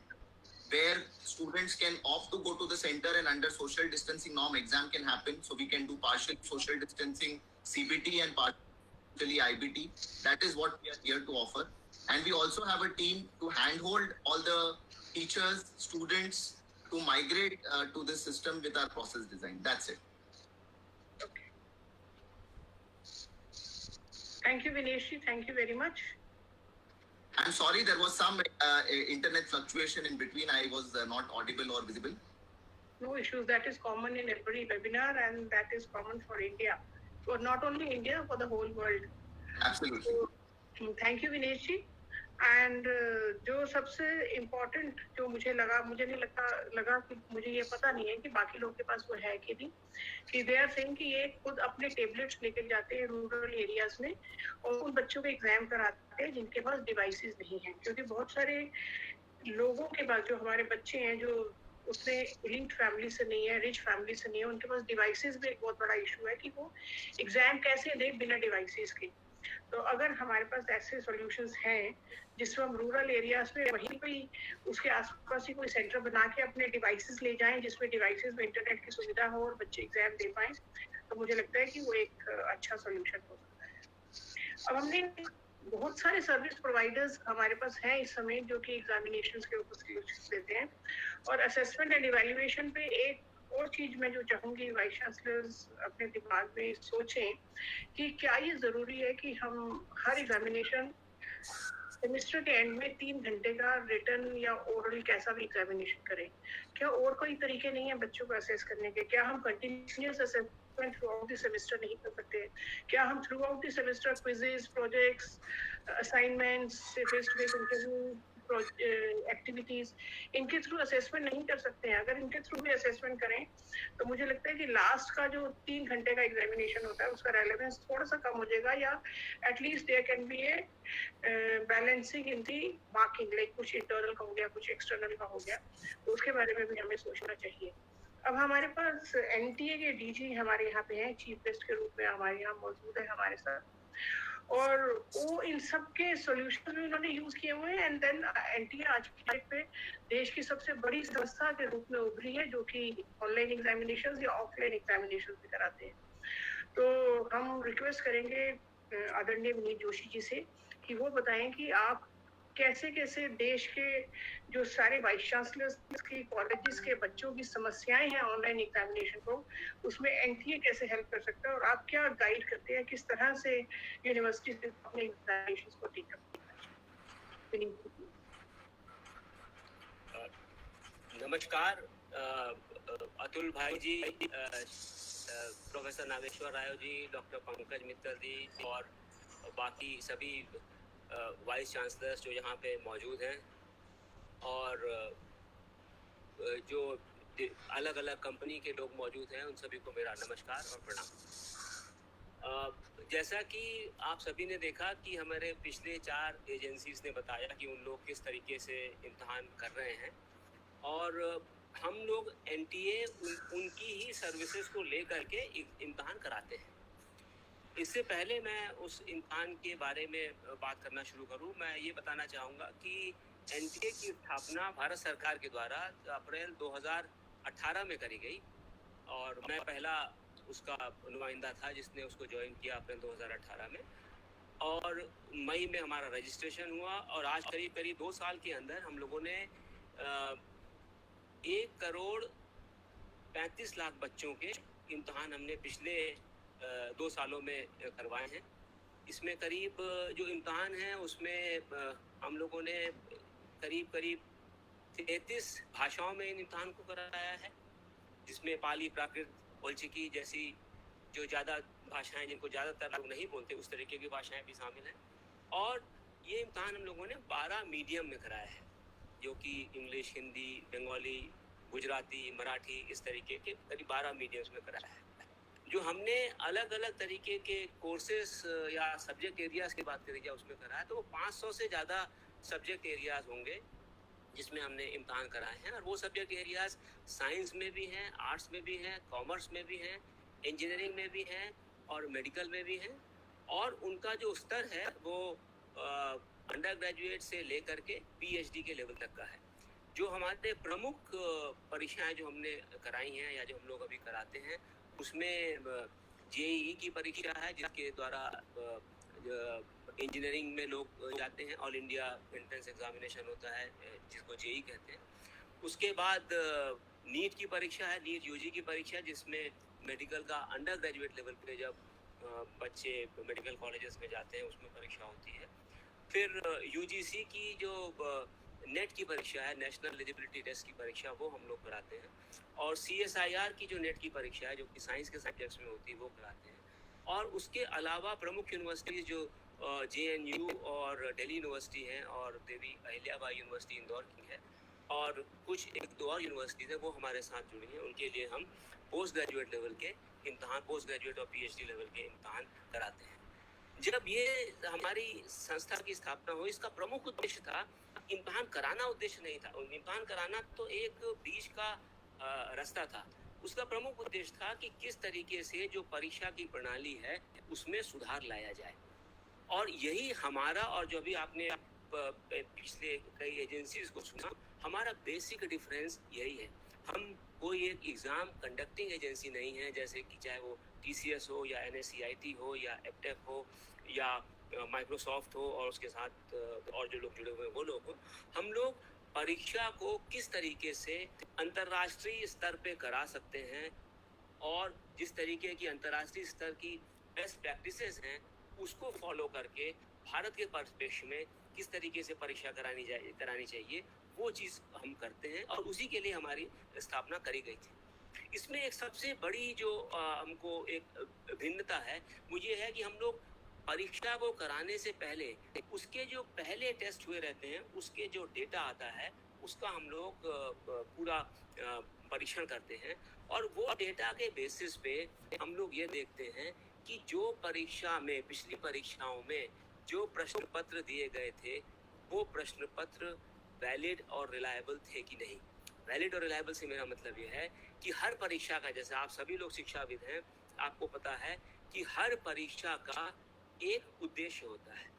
where students can opt to go to the center and under social distancing norm exam can happen. So we can do partial social distancing CBT and partially IBT. That is what we are here to offer. And we also have a team to handhold all the teachers, students to migrate to this system with our process design. That's it. Okay. Thank you, Vinesh ji. Thank you very much. I'm sorry, there was some internet fluctuation in between. I was not audible or visible. No issues. That is common in every webinar, and that is common for India. For not only India, for the whole world. Absolutely. So, thank you, Vinesh ji. And जो सबसे important जो मुझे नहीं लगा कि मुझे ये पता नहीं है कि बाकी लोगों के पास वो है कि नहीं, कि दे आर सेइंग कि ये खुद अपने टेबलेट्स लेकर जाते हैं रूरल एरियाज में और उन बच्चों को एग्जाम कराते हैं जिनके पास डिवाइसेस नहीं हैं. क्योंकि बहुत सारे लोगों के पास, जो हमारे बच्चे हैं जो उसने लिंक्ड फैमिली से नहीं है, रिच फैमिली से नहीं है, उनके पास डिवाइसेस में एक बहुत बड़ा इशू है कि वो एग्जाम कैसे दे बिना डिवाइसेस के. तो अगर हमारे पास ऐसे सॉल्यूशंस हैं जिसमें हम रूरल एरियाज में वहीं पे उसके आसपास ही कोई सेंटर बना के अपने डिवाइसेस ले जाएं जिसमें डिवाइसेस में इंटरनेट की सुविधा हो और बच्चे एग्जाम दे पाएं, तो मुझे लगता है कि वो एक अच्छा सॉल्यूशन हो सकता है. अब हमने बहुत सारे सर्विस प्रोवाइडर्स हमारे पास हैं इस समय जो कि एग्जामिनेशंस के ऊपर सॉल्यूशंस देते हैं. और असेसमेंट एंड इवैल्यूएशन पे एक और चीज मैं जो चाहूंगी वाइस चांसलर्स अपने दिमाग में सोचें कि क्या ये जरूरी है कि हम हर एग्जामिनेशन सेमेस्टर के एंड में 3 घंटे का रिटन या ओरल कैसा भी एग्जामिनेशन करें? क्या और कोई तरीके नहीं है बच्चों को असेस करने के? क्या हम continuous assessment throughout the semester नहीं कर सकते? क्या हम throughout the semester quizzes, projects, assignments, face to face interview, activities, इनके थ्रू असेसमेंट नहीं कर सकते हैं? अगर इनके थ्रू भी असेसमेंट करें तो मुझे लगता है कि लास्ट का जो 3 घंटे का एग्जामिनेशन होता है उसका रेलेवेंस थोड़ा सा कम हो जाएगा, या at least there can be a balancing in the marking, like कुछ इंटरनल का हो गया, कुछ एक्सटर्नल का हो गया, तो उसके बारे में भी हमें सोचना चाहिए। अब हमारे पास एनटीए के डीजी हमारे यहाँ पे हैं, चीफ गेस्ट के रूप में हमारे यहाँ मौजूद है हमारे साथ, और वो इन सब के सॉल्यूशन भी उन्होंने यूज किए हुए हैं। एंड देन एनटीए आज की डेट पे देश की सबसे बड़ी संस्था के रूप में उभरी है, जो कि ऑनलाइन एग्जामिनेशंस या ऑफलाइन एग्जामिनेशंस भी कराते हैं। तो हम रिक्वेस्ट करेंगे आदरणीय विनीत जोशी जी से कि वो बताएं कि आप कैसे कैसे देश के जो सारे वाइस चांसलर्स की कॉलेजेस के बच्चों की समस्याएं हैं ऑनलाइन एग्जामिनेशन को, उसमें एनटीए कैसे हेल्प कर सकता है, और आप क्या गाइड करते हैं किस तरह से यूनिवर्सिटी अपने एग्जामिनेशंस को टेक अप करना है? नमस्कार अतुल भाई जी, प्रोफेसर नागेश्वर राय जी, डॉक्टर पंकज मित्तल जी और बाकी सभी वाइस चांसलर्स जो यहाँ पे मौजूद हैं, और जो अलग अलग कंपनी के लोग मौजूद हैं, उन सभी को मेरा नमस्कार और प्रणाम। जैसा कि आप सभी ने देखा कि हमारे पिछले 4 एजेंसीज ने बताया कि उन लोग किस तरीके से इम्तहान कर रहे हैं, और हम लोग एनटीए उनकी ही सर्विसेज को लेकर के इम्तहान कराते हैं। इससे पहले मैं उस इम्तहान के बारे में बात करना शुरू करूं, मैं ये बताना चाहूँगा कि एनटीए की स्थापना भारत सरकार के द्वारा अप्रैल 2018 में करी गई, और मैं पहला उसका नुमाइंदा था जिसने उसको ज्वाइन किया अप्रैल 2018 में, और मई में हमारा रजिस्ट्रेशन हुआ, और आज करीब करीब 2 साल के अंदर हम लोगों ने 1,35,00,000 बच्चों के इम्तहान हमने पिछले 2 सालों में करवाए हैं। इसमें करीब जो इम्तहान है उसमें हम लोगों ने करीब 33 भाषाओं में इन इम्तहान को कराया है, जिसमें पाली, प्राकृत, ओल्चिकी जैसी जो ज़्यादा भाषाएं जिनको ज़्यादातर लोग नहीं बोलते उस तरीके की भाषाएं भी शामिल हैं। और ये इम्तहान हम लोगों ने 12 मीडियम में कराया है, जो कि इंग्लिश, हिंदी, बंगाली, गुजराती, मराठी, इस तरीके के करीब 12 मीडियम्स में कराया है। जो हमने अलग अलग तरीके के कोर्सेस या सब्जेक्ट एरियाज की बात करी जाए उसमें कराया, तो वो 500 से ज़्यादा सब्जेक्ट एरियाज होंगे जिसमें हमने इम्तहान कराए हैं। और वो सब्जेक्ट एरियाज साइंस में भी हैं, आर्ट्स में भी हैं, कॉमर्स में भी हैं, इंजीनियरिंग में भी हैं और मेडिकल में भी हैं। और उनका जो स्तर है वो अंडर ग्रेजुएट से लेकर के पीएचडी के लेवल तक का है। जो हमारे प्रमुख परीक्षाएं जो हमने कराई हैं या जो हम लोग अभी कराते हैं, उसमें जेईई की परीक्षा है, जिसके द्वारा इंजीनियरिंग में लोग जाते हैं, ऑल इंडिया एंट्रेंस एग्जामिनेशन होता है जिसको जेईई कहते हैं। उसके बाद नीट की परीक्षा है, नीट यूजी की परीक्षा, जिसमें मेडिकल का अंडर ग्रेजुएट लेवल पे जब बच्चे मेडिकल कॉलेजेस में जाते हैं उसमें परीक्षा होती है। फिर यूजीसी की जो नेट की परीक्षा है, नेशनल एलिजिबिलिटी टेस्ट की परीक्षा, वो हम लोग कराते हैं। और सीएसआईआर की जो नेट की परीक्षा है, जो कि साइंस के सब्जेक्ट्स में होती है, वो कराते हैं। और उसके अलावा प्रमुख यूनिवर्सिटीज़ जो जेएनयू और दिल्ली यूनिवर्सिटी हैं, और देवी अहिल्याबाई यूनिवर्सिटी इंदौर की है, और कुछ 1-2 और यूनिवर्सिटीज़ हैं वो हमारे साथ जुड़ी हैं। उनके लिए हम पोस्ट ग्रेजुएट लेवल के इम्तहान, पोस्ट ग्रेजुएट और पीएचडी लेवल के इम्तहान कराते हैं। जब ये हमारी संस्था की स्थापना हुई, इसका प्रमुख उद्देश्य था, इम्तहान कराना उद्देश्य नहीं था। इम्तहान कराना तो एक बीच का रास्ता था। उसका प्रमुख उद्देश्य था कि किस तरीके से जो परीक्षा की प्रणाली है उसमें सुधार लाया जाए। और यही हमारा, और जो भी आपने पिछले कई एजेंसीज को सुना, हमारा बेसिक डिफरेंस यही है। हम कोई एक एग्ज़ाम कंडक्टिंग एजेंसी नहीं है, जैसे कि चाहे वो टीसीएस हो या एनएससीआईटी हो या एप्टेक हो या माइक्रोसॉफ्ट हो और उसके साथ और जो लोग जुड़े हुए हैं वो लोग हो। हम लोग परीक्षा को किस तरीके से अंतर्राष्ट्रीय स्तर पे करा सकते हैं, और जिस तरीके की अंतर्राष्ट्रीय स्तर की बेस्ट प्रैक्टिसेस हैं उसको फॉलो करके भारत के परिप्रेक्ष्य में किस तरीके से परीक्षा करानी चाहिए, वो चीज़ हम करते हैं और उसी के लिए हमारी स्थापना करी गई थी। इसमें एक सबसे बड़ी जो हमको एक भिन्नता है वो ये है कि हम लोग परीक्षा को कराने से पहले उसके जो पहले टेस्ट हुए रहते हैं उसके जो डेटा आता है उसका हम लोग पूरा परीक्षण करते हैं और वो डेटा के बेसिस पे हम लोग ये देखते हैं कि जो परीक्षा में पिछली परीक्षाओं में जो प्रश्न पत्र दिए गए थे वो प्रश्न पत्र वैलिड और रिलायबल थे कि नहीं। वैलिड और रिलायबल से मेरा मतलब ये है कि हर परीक्षा का, जैसे आप सभी लोग शिक्षाविद हैं, आपको पता है कि हर परीक्षा का एक उद्देश्य होता है।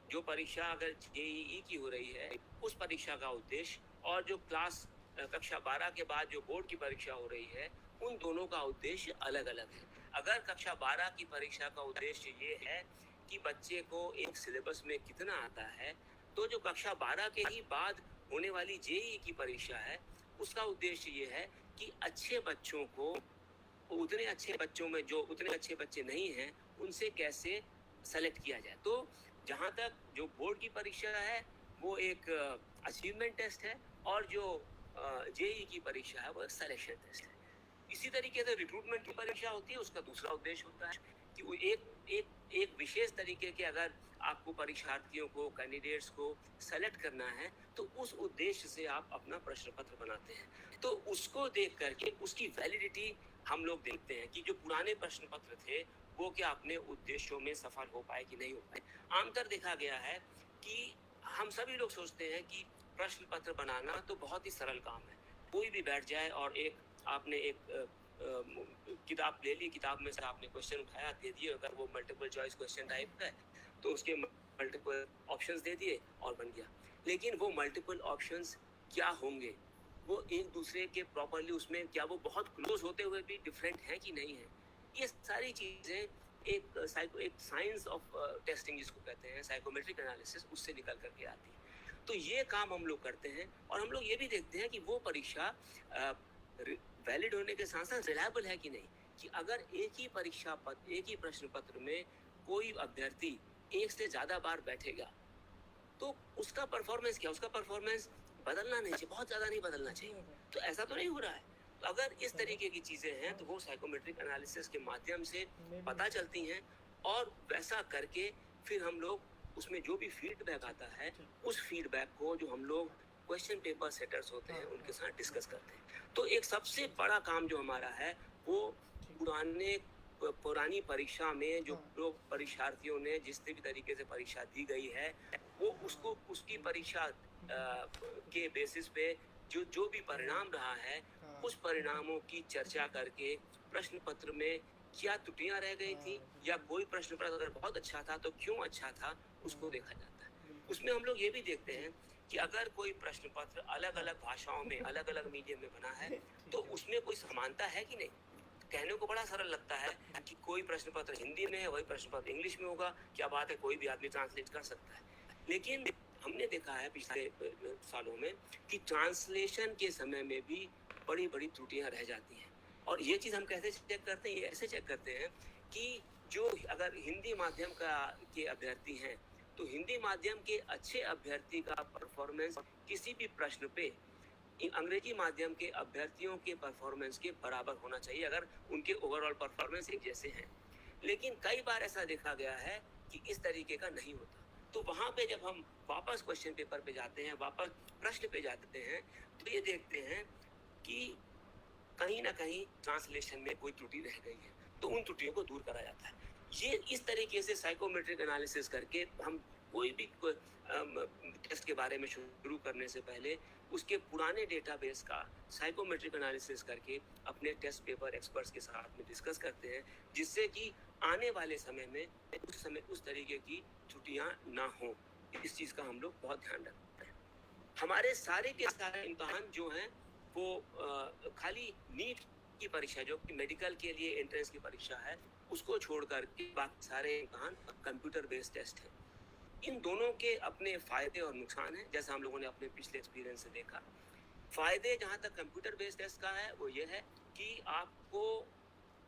जो परीक्षा अगर जेईई की हो रही है उस परीक्षा का उद्देश्य और जो कक्षा 12 के बाद जो बोर्ड की परीक्षा हो रही है उन दोनों का उद्देश्य अलग अलग है। अगर कक्षा 12 की परीक्षा का उद्देश्य ये है कि बच्चे को एक सिलेबस में कितना आता है, तो जो कक्षा 12 के ही बाद होने वाली जेईई की परीक्षा है उसका उद्देश्य ये है कि अच्छे बच्चों को उतने अच्छे बच्चों में जो उतने अच्छे बच्चे नहीं हैं उनसे कैसे सेलेक्ट किया जाए। तो जहाँ तक जो बोर्ड की परीक्षा है वो एक अचीवमेंट टेस्ट है और जो जेईई की परीक्षा है वो एक सिलेक्शन टेस्ट है। इसी तरीके से रिक्रूटमेंट की परीक्षा होती है, उसका दूसरा उद्देश्य होता है कि वो एक विशेष तरीके के अगर आपको परीक्षार्थियों को, कैंडिडेट्स को सेलेक्ट करना है तो उस उद्देश्य से आप अपना प्रश्न पत्र बनाते हैं। तो उसको देख करके उसकी वैलिडिटी हम लोग देखते हैं कि जो पुराने प्रश्न पत्र थे वो क्या अपने उद्देश्यों में सफल हो पाए कि नहीं हो पाए। आमतौर देखा गया है कि हम सभी लोग सोचते हैं कि प्रश्न पत्र बनाना तो बहुत ही सरल काम है, कोई भी बैठ जाए और आपने एक किताब ले ली, किताब में से आपने क्वेश्चन उठाया, दे दिए, अगर वो मल्टीपल चॉइस क्वेश्चन टाइप का है तो उसके मल्टीपल ऑप्शंस दे दिए और बन गया। लेकिन वो मल्टीपल ऑप्शंस क्या होंगे, वो एक दूसरे के प्रॉपरली उसमें क्या वो बहुत क्लोज होते हुए भी डिफरेंट है कि नहीं है, ये सारी चीज़ें एक साइंस ऑफ टेस्टिंग जिसको कहते हैं, साइकोमेट्रिक एनालिसिस, उससे निकल करके आती है। तो ये काम हम लोग करते हैं और हम लोग ये भी देखते हैं कि वो परीक्षा वैलिड होने के साथ साथ रिलायबल है कि नहीं, कि अगर एक ही प्रश्न पत्र में कोई अभ्यर्थी एक से ज़्यादा बार बैठेगा तो उसका परफॉर्मेंस क्या, उसका परफॉर्मेंस बदलना नहीं चाहिए, बहुत ज़्यादा नहीं बदलना चाहिए। तो ऐसा तो नहीं हो रहा है। तो अगर इस तरीके की चीज़ें हैं तो वो साइकोमेट्रिक एनालिसिस के माध्यम से पता चलती हैं और वैसा करके फिर हम लोग उसमें जो भी फीडबैक आता है उस फीडबैक को जो हम लोग क्वेश्चन पेपर सेटर्स होते हैं उनके साथ डिस्कस करते हैं। तो एक सबसे बड़ा काम जो हमारा है वो पुरानी परीक्षा में जो लोग परीक्षार्थियों ने जिस भी तरीके से परीक्षा दी गई है वो उसकी परीक्षा के बेसिस पे जो भी परिणाम रहा है उस परिणामों की चर्चा करके प्रश्न पत्र में क्या त्रुटियां रह गई थी या कोई प्रश्न पत्र अगर बहुत अच्छा था तो क्यों अच्छा था उसको देखा जाता है। उसमें हम लोग ये भी देखते हैं कि अगर कोई प्रश्न पत्र अलग अलग भाषाओं में अलग अलग मीडियम में बना है तो उसमें कोई समानता है कि नहीं। कहने को बड़ा सरल लगता है कि कोई प्रश्न पत्र हिंदी में है वही प्रश्न पत्र इंग्लिश में होगा, क्या बात है, कोई भी आदमी ट्रांसलेट कर सकता है। लेकिन हमने देखा है पिछले सालों में कि ट्रांसलेशन के समय में भी बड़ी बड़ी त्रुटियां रह जाती हैं और ये चीज़ हम कैसे चेक करते हैं, ये ऐसे चेक करते हैं कि जो अगर हिंदी माध्यम के अभ्यर्थी हैं तो हिंदी माध्यम के अच्छे अभ्यर्थी का परफॉर्मेंस किसी भी प्रश्न पे अंग्रेजी माध्यम के अभ्यर्थियों के परफॉर्मेंस के बराबर होना चाहिए अगर उनके ओवरऑल परफॉर्मेंस एक जैसे हैं। लेकिन कई बार ऐसा देखा गया है कि इस तरीके का नहीं होता। तो वहाँ पे जब हम वापस क्वेश्चन पेपर पे जाते हैं, वापस प्रश्न पे जाते हैं तो ये देखते हैं कि कहीं ना कहीं ट्रांसलेशन में कोई त्रुटि रह गई है, तो उन त्रुटियों को दूर करा जाता है। ये इस तरीके से साइकोमेट्रिक एनालिसिस करके हम कोई भी टेस्ट के बारे में शुरू करने से पहले उसके पुराने डेटाबेस का साइकोमेट्रिक एनालिसिस करके अपने टेस्ट पेपर एक्सपर्ट्स के साथ में डिस्कस करते हैं, जिससे कि आने वाले समय में उस तरीके की त्रुटियां ना हो। इस चीज़ का हम लोग बहुत ध्यान रखते हैं। हमारे सारे के सारे इम्तहान जो हैं वो खाली नीट की परीक्षा जो कि मेडिकल के लिए एंट्रेंस की परीक्षा है उसको छोड़कर बाकी सारे इम्तहान कंप्यूटर बेस्ड टेस्ट हैं। इन दोनों के अपने फ़ायदे और नुकसान हैं, जैसा हम लोगों ने अपने पिछले एक्सपीरियंस से देखा। फ़ायदे जहाँ तक कंप्यूटर बेस्ड टेस्ट का है वो ये है कि आपको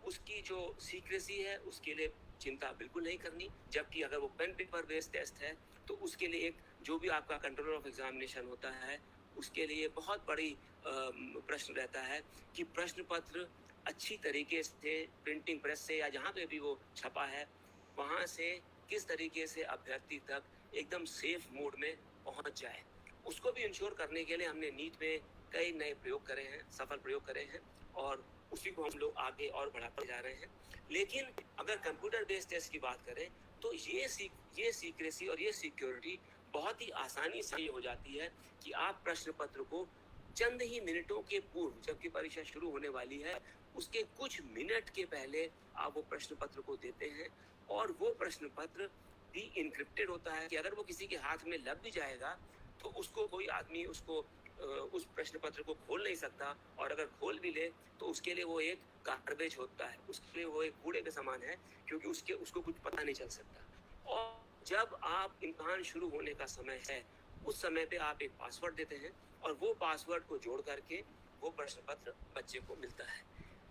उसकी जो सीक्रेसी है उसके लिए चिंता बिल्कुल नहीं करनी, जबकि अगर वो पेन पेपर बेस्ड टेस्ट है तो उसके लिए एक जो भी आपका कंट्रोलर ऑफ एग्जामिनेशन होता है उसके लिए बहुत बड़ी प्रश्न रहता है कि प्रश्न पत्र अच्छी तरीके से प्रिंटिंग प्रेस से या जहाँ पे भी वो छपा है वहाँ से किस तरीके से अभ्यर्थी तक एकदम सेफ मोड में पहुँच जाए, उसको भी इंश्योर करने के लिए हमने नीट में कई नए प्रयोग करे हैं, सफल प्रयोग करे हैं और उसी को हम लोग आगे और बढ़ाते जा रहे हैं। लेकिन अगर कंप्यूटर बेस्ड टेस्ट की बात करें तो ये सीक्रेसी और ये सिक्योरिटी बहुत ही आसानी से हो जाती है कि आप प्रश्न पत्र को चंद ही मिनटों के पूर्व, जबकि परीक्षा शुरू होने वाली है, उसके कुछ मिनट के पहले आप वो प्रश्न पत्र को देते हैं और वो प्रश्न पत्र भी इनक्रिप्टेड होता है कि अगर वो किसी के हाथ में लग भी जाएगा तो उसको कोई आदमी उस प्रश्न पत्र को खोल नहीं सकता, और अगर खोल भी ले तो उसके लिए वो एक गार्बेज होता है, उसके लिए वो एक कूड़े के समान है, क्योंकि उसको कुछ पता नहीं चल सकता। और जब आप इम्तिहान शुरू होने का समय है उस समय पे आप एक पासवर्ड देते हैं और वो पासवर्ड को जोड़ करके वो प्रश्न पत्र बच्चे को मिलता है।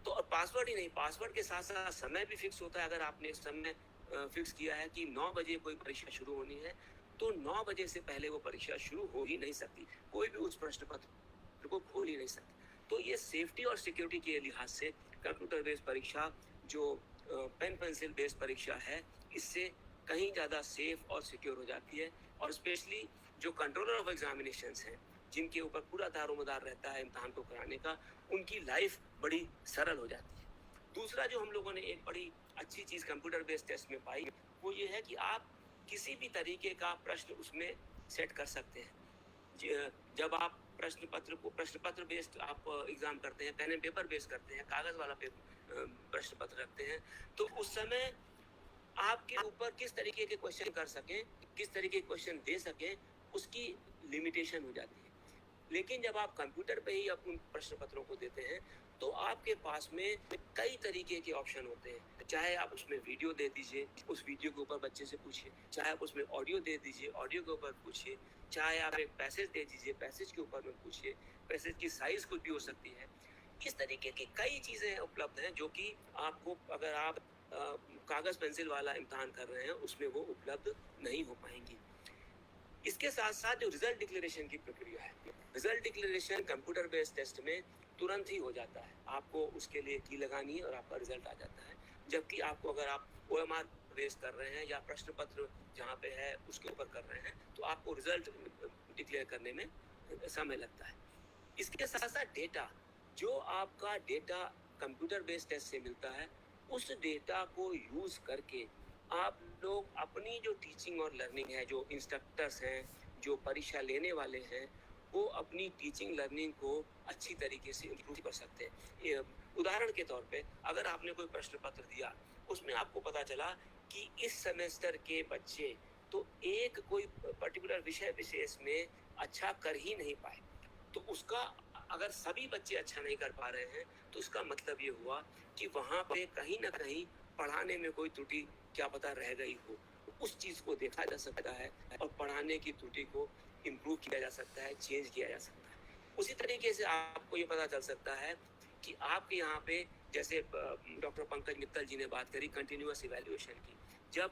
तो और पासवर्ड ही नहीं, पासवर्ड के साथ साथ समय भी फिक्स होता है। अगर आपने समय फिक्स किया है कि 9 बजे कोई परीक्षा शुरू होनी है तो 9 बजे से पहले वो परीक्षा शुरू हो ही नहीं सकती, कोई भी उस प्रश्न पत्र को खोल ही नहीं सकता। तो ये सेफ्टी और सिक्योरिटी के लिहाज से कंप्यूटर बेस्ड परीक्षा जो पेन पेंसिल बेस्ड परीक्षा है इससे कहीं ज़्यादा सेफ और सिक्योर हो जाती है। और स्पेशली जो कंट्रोलर ऑफ एग्जामिनेशंस हैं जिनके ऊपर पूरा दारोमदार रहता है इम्तहान को कराने का, उनकी लाइफ बड़ी सरल हो जाती है। दूसरा जो हम लोगों ने एक बड़ी अच्छी चीज़ कंप्यूटर बेस्ड टेस्ट में पाई वो ये है कि आप किसी भी तरीके का प्रश्न उसमें सेट कर सकते हैं। जब आप प्रश्न पत्र बेस्ड आप एग्जाम करते हैं, पेन एंड पेपर बेस्ड करते हैं, कागज वाला प्रश्न पत्र रखते हैं, तो उस समय आपके ऊपर किस तरीके के क्वेश्चन कर सकें, किस तरीके के क्वेश्चन दे सकें, उसकी लिमिटेशन हो जाती है। लेकिन जब आप कंप्यूटर पे ही उन प्रश्न पत्रों को देते हैं तो आपके पास में कई तरीके के ऑप्शन होते हैं। चाहे आप उसमें वीडियो दे दीजिए, उस वीडियो के ऊपर बच्चे से पूछिए, चाहे आप उसमें ऑडियो दे दीजिए, ऑडियो के ऊपर पूछिए, चाहे आप एक पैसेज दे दीजिए, पैसेज के ऊपर में पूछिए, पैसेज की साइज कुछ भी हो सकती है। इस तरीके की कई चीज़ें उपलब्ध हैं जो कि आपको अगर आप कागज पेंसिल वाला इम्तहान कर रहे हैं उसमें वो उपलब्ध नहीं हो पाएंगी। इसके साथ साथ जो रिजल्ट डिक्लेरेशन की प्रक्रिया है, result declaration computer based test में तुरंत ही हो जाता है। आपको उसके लिए की लगानी है और आपका रिजल्ट आ जाता है। जबकि आपको अगर आप OMR बेस्ड कर रहे हैं या प्रश्न पत्र जहाँ पे है उसके ऊपर कर रहे हैं तो आपको रिजल्ट डिक्लेयर करने में समय लगता है। इसके साथ साथ डेटा, जो आपका डेटा कंप्यूटर बेस्ड टेस्ट से मिलता है, उस डेटा को यूज़ करके आप लोग अपनी जो टीचिंग और लर्निंग है, जो इंस्ट्रक्टर्स हैं, जो परीक्षा लेने वाले हैं, वो अपनी टीचिंग लर्निंग को अच्छी तरीके से इम्प्रूव कर सकते हैं। उदाहरण के तौर पे अगर आपने कोई प्रश्न पत्र दिया, उसमें आपको पता चला कि इस सेमेस्टर के बच्चे तो एक कोई पर्टिकुलर विषय विशेष में अच्छा कर ही नहीं पाए, तो उसका अगर सभी बच्चे अच्छा नहीं कर पा रहे हैं तो उसका मतलब ये हुआ कि वहाँ पे कहीं ना कहीं पढ़ाने में कोई त्रुटि क्या पता रह गई हो। उस चीज़ को देखा जा सकता है और पढ़ाने की त्रुटि को इम्प्रूव किया जा सकता है, चेंज किया जा सकता है। उसी तरीके से आपको ये पता चल सकता है कि आपके यहाँ पे जैसे डॉक्टर पंकज मित्तल जी ने बात करी कंटिन्यूअस इवैल्यूएशन की, जब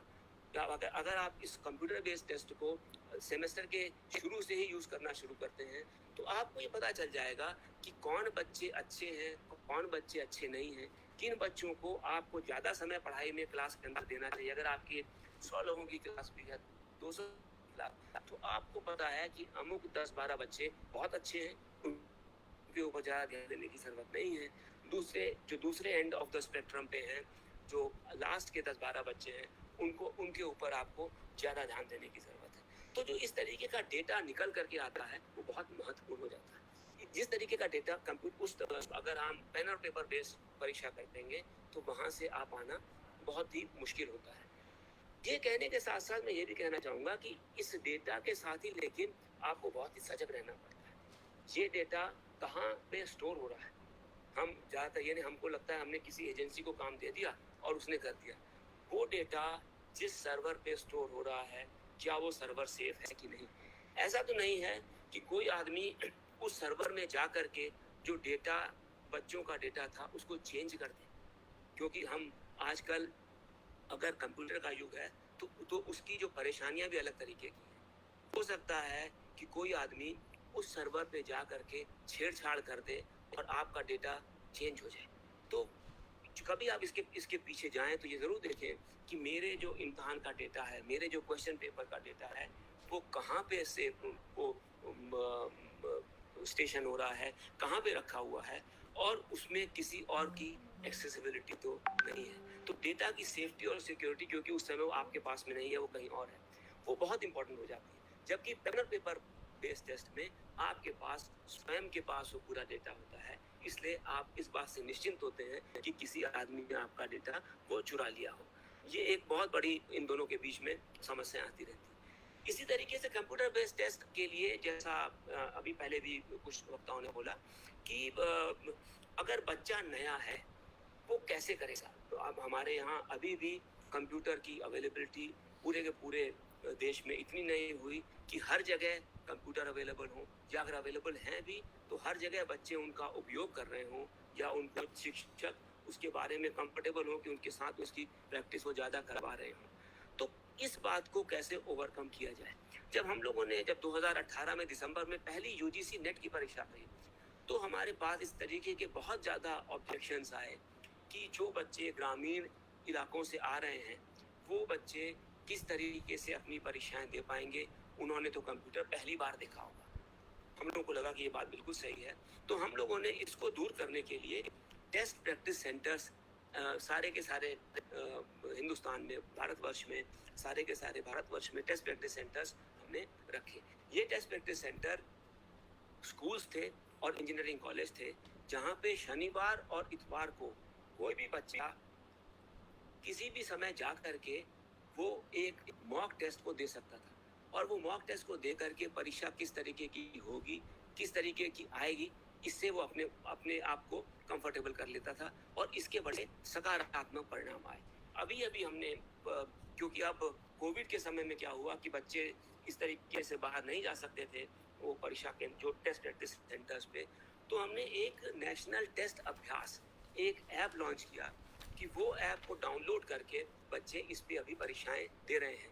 अगर आप इस कंप्यूटर बेस्ड टेस्ट को सेमेस्टर के शुरू से ही यूज़ करना शुरू करते हैं तो आपको ये पता चल जाएगा कि कौन बच्चे अच्छे हैं, कौन बच्चे अच्छे नहीं हैं, किन बच्चों को आपको ज़्यादा समय पढ़ाई में क्लास के अंदर देना चाहिए। अगर आपकी 100 लोगों की क्लास भी है, 200 तो आपको पता है कि अमुक 10-12 बच्चे बहुत अच्छे हैं, उनके ऊपर ज़्यादा ध्यान देने की ज़रूरत नहीं है। दूसरे एंड ऑफ द स्पेक्ट्रम पे हैं, जो लास्ट के 10-12 बच्चे हैं, उनके ऊपर आपको ज़्यादा ध्यान देने की ज़रूरत है। तो जो इस तरीके का डेटा निकल करके आता है वो बहुत महत्वपूर्ण हो जाता है। जिस तरीके का डेटा अगर हम पेन और पेपर बेस्ड परीक्षा कर देंगे तो वहाँ से आप आना बहुत ही मुश्किल होता है। ये कहने के साथ साथ मैं ये भी कहना चाहूँगा कि इस डेटा के साथ ही लेकिन आपको बहुत ही सजग रहना पड़ता है। ये डेटा कहाँ पे स्टोर हो रहा है, हम ज़्यादातर ये नहीं, हमको लगता है हमने किसी एजेंसी को काम दे दिया और उसने कर दिया। वो डेटा जिस सर्वर पे स्टोर हो रहा है, क्या वो सर्वर सेफ है कि नहीं? ऐसा तो नहीं है कि कोई आदमी उस सर्वर में जा कर के जो डेटा बच्चों का डेटा था उसको चेंज कर दे, क्योंकि हम आजकल अगर कंप्यूटर का युग है तो उसकी जो परेशानियां भी अलग तरीके की हैं। हो सकता है कि कोई आदमी उस सर्वर पे जा करके छेड़छाड़ कर दे और आपका डेटा चेंज हो जाए। तो कभी आप इसके पीछे जाएं तो ये जरूर देखें कि मेरे जो इम्तहान का डेटा है, मेरे जो क्वेश्चन पेपर का डेटा है, वो कहाँ पे से वो स्टेशन हो रहा है, कहाँ पे रखा हुआ है, और उसमें किसी और की एक्सेसिबिलिटी तो नहीं है। तो डेटा की सेफ्टी और सिक्योरिटी, क्योंकि उस समय वो आपके पास में नहीं है, वो कहीं और है, वो बहुत इंपॉर्टेंट हो जाती है। जबकि पैनल पेपर बेस्ड टेस्ट में आपके पास स्वयं के पास वो पूरा डेटा होता है, इसलिए आप इस बात से निश्चिंत होते हैं कि किसी आदमी ने आपका डेटा वो चुरा लिया हो। ये एक बहुत बड़ी इन दोनों के बीच में समस्या आती रहती है। इसी तरीके से कंप्यूटर बेस्ड टेस्ट के लिए, जैसा अभी पहले भी कुछ वक्ताओं ने बोला कि अगर बच्चा नया है वो कैसे करेगा। तो अब हमारे यहाँ अभी भी कंप्यूटर की अवेलेबिलिटी पूरे के पूरे देश में इतनी नहीं हुई कि हर जगह कंप्यूटर अवेलेबल हो, या अगर अवेलेबल हैं भी तो हर जगह बच्चे उनका उपयोग कर रहे हों, या उनको शिक्षक उसके बारे में कंफर्टेबल हो कि उनके साथ उसकी प्रैक्टिस वो ज़्यादा करवा रहे हों। तो इस बात को कैसे ओवरकम किया जाए। जब 2018 में दिसंबर में पहली यूजीसी नेट की परीक्षा हुई, तो हमारे पास इस तरीके के बहुत ज़्यादा ऑब्जेक्शंस आए कि जो बच्चे ग्रामीण इलाकों से आ रहे हैं वो बच्चे किस तरीके से अपनी परीक्षाएं दे पाएंगे। उन्होंने तो कंप्यूटर पहली बार देखा होगा। हम लोगों को लगा कि ये बात बिल्कुल सही है, तो हम लोगों ने इसको दूर करने के लिए टेस्ट प्रैक्टिस सेंटर्स सारे के सारे हिंदुस्तान में, भारतवर्ष में, सारे के सारे भारतवर्ष में टेस्ट प्रैक्टिस सेंटर्स हमने रखे। ये टेस्ट प्रैक्टिस सेंटर स्कूल्स थे और इंजीनियरिंग कॉलेज थे, जहाँ पे शनिवार और इतवार को कोई भी बच्चा किसी भी समय जा करके वो एक मॉक टेस्ट को दे सकता था, और वो मॉक टेस्ट को दे करके परीक्षा किस तरीके की होगी, किस तरीके की आएगी, इससे वो अपने आप को कंफर्टेबल कर लेता था, और इसके बड़े सकारात्मक परिणाम आए। अभी हमने, क्योंकि अब कोविड के समय में क्या हुआ कि बच्चे इस तरीके से बाहर नहीं जा सकते थे वो परीक्षा के जो टेस्ट प्रैक्टिस सेंटर्स पे, तो हमने एक नेशनल टेस्ट अभ्यास एक ऐप लॉन्च किया कि वो ऐप को डाउनलोड करके बच्चे इस पे अभी परीक्षाएं दे रहे हैं,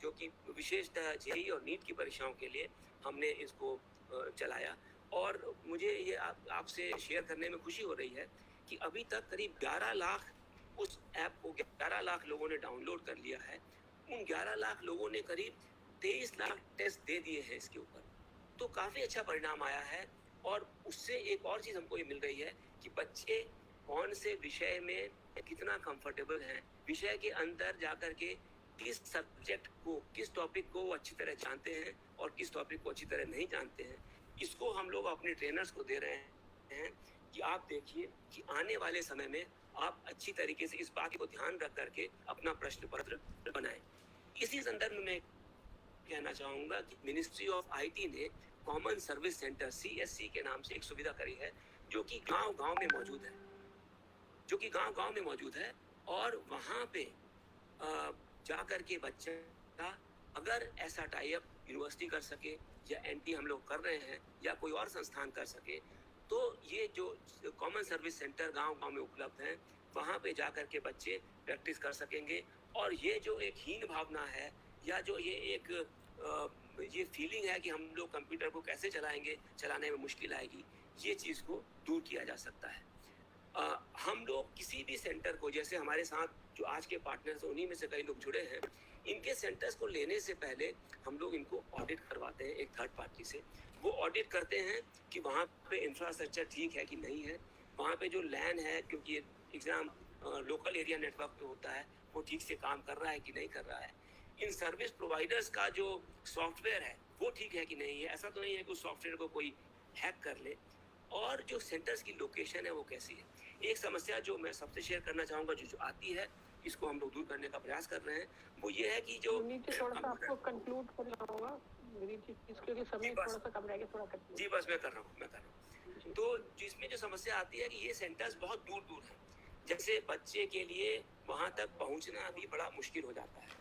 जो कि विशेषतः जेईई और नीट की परीक्षाओं के लिए हमने इसको चलाया। और मुझे ये आपसे शेयर करने में खुशी हो रही है कि अभी तक करीब 11 लाख उस ऐप को 11 लाख लोगों ने डाउनलोड कर लिया है। उन 11 लाख लोगों ने करीब 23 लाख टेस्ट दे दिए हैं इसके ऊपर, तो काफ़ी अच्छा परिणाम आया है। और उससे एक और चीज़ हमको ये मिल रही है कि बच्चे कौन से विषय में कितना कंफर्टेबल हैं, विषय के अंदर जाकर के किस सब्जेक्ट को, किस टॉपिक को वो अच्छी तरह जानते हैं और किस टॉपिक को अच्छी तरह नहीं जानते हैं। इसको हम लोग अपने ट्रेनर्स को दे रहे हैं कि आप देखिए कि आने वाले समय में आप अच्छी तरीके से इस बात को ध्यान रख करके अपना प्रश्न पत्र बनाएं। इसी संदर्भ में कहना चाहूँगा कि मिनिस्ट्री ऑफ आईटी ने कॉमन सर्विस सेंटर CSC के नाम से एक सुविधा करी है, जो कि गांव-गांव में मौजूद है, और वहाँ पे जा कर के बच्चा अगर ऐसा टाई अप यूनिवर्सिटी कर सके या NT हम लोग कर रहे हैं या कोई और संस्थान कर सके, तो ये जो कॉमन सर्विस सेंटर गांव-गांव में उपलब्ध हैं, वहाँ पे जा कर के बच्चे प्रैक्टिस कर सकेंगे। और ये जो एक हीन भावना है, या जो ये एक ये फीलिंग है कि हम लोग कंप्यूटर को कैसे चलाएंगे, चलाने में मुश्किल आएगी, ये चीज़ को दूर किया जा सकता है। हम लोग किसी भी सेंटर को, जैसे हमारे साथ जो आज के पार्टनर्स हैं उन्हीं में से कई लोग जुड़े हैं, इनके सेंटर्स को लेने से पहले हम लोग इनको ऑडिट करवाते हैं एक थर्ड पार्टी से। वो ऑडिट करते हैं कि वहाँ पे इंफ्रास्ट्रक्चर ठीक है कि नहीं है, वहाँ पे जो लैन है, क्योंकि ये एग्ज़ाम लोकल एरिया नेटवर्क पे होता है, वो ठीक से काम कर रहा है कि नहीं कर रहा है। इन सर्विस प्रोवाइडर्स का जो सॉफ्टवेयर है वो ठीक है कि नहीं है, ऐसा तो नहीं है कि उस सॉफ्टवेयर को कोई हैक कर ले, और जो सेंटर्स की लोकेशन है वो कैसी है। एक समस्या जो मैं सबसे शेयर करना चाहूँगा, जो आती है, इसको हम लोग दूर करने का प्रयास कर रहे हैं, वो ये है कि जो थोड़ा सा आपको कंक्लूड करना होगा क्योंकि समय थोड़ा सा कम रह गया, थोड़ा कंक्लूड। जी बस मैं कर रहा हूँ। तो जिसमें जो समस्या आती है कि ये सेंटर्स बहुत दूर हैं, जैसे बच्चे के लिए वहाँ तक पहुँचना भी बड़ा मुश्किल हो जाता है।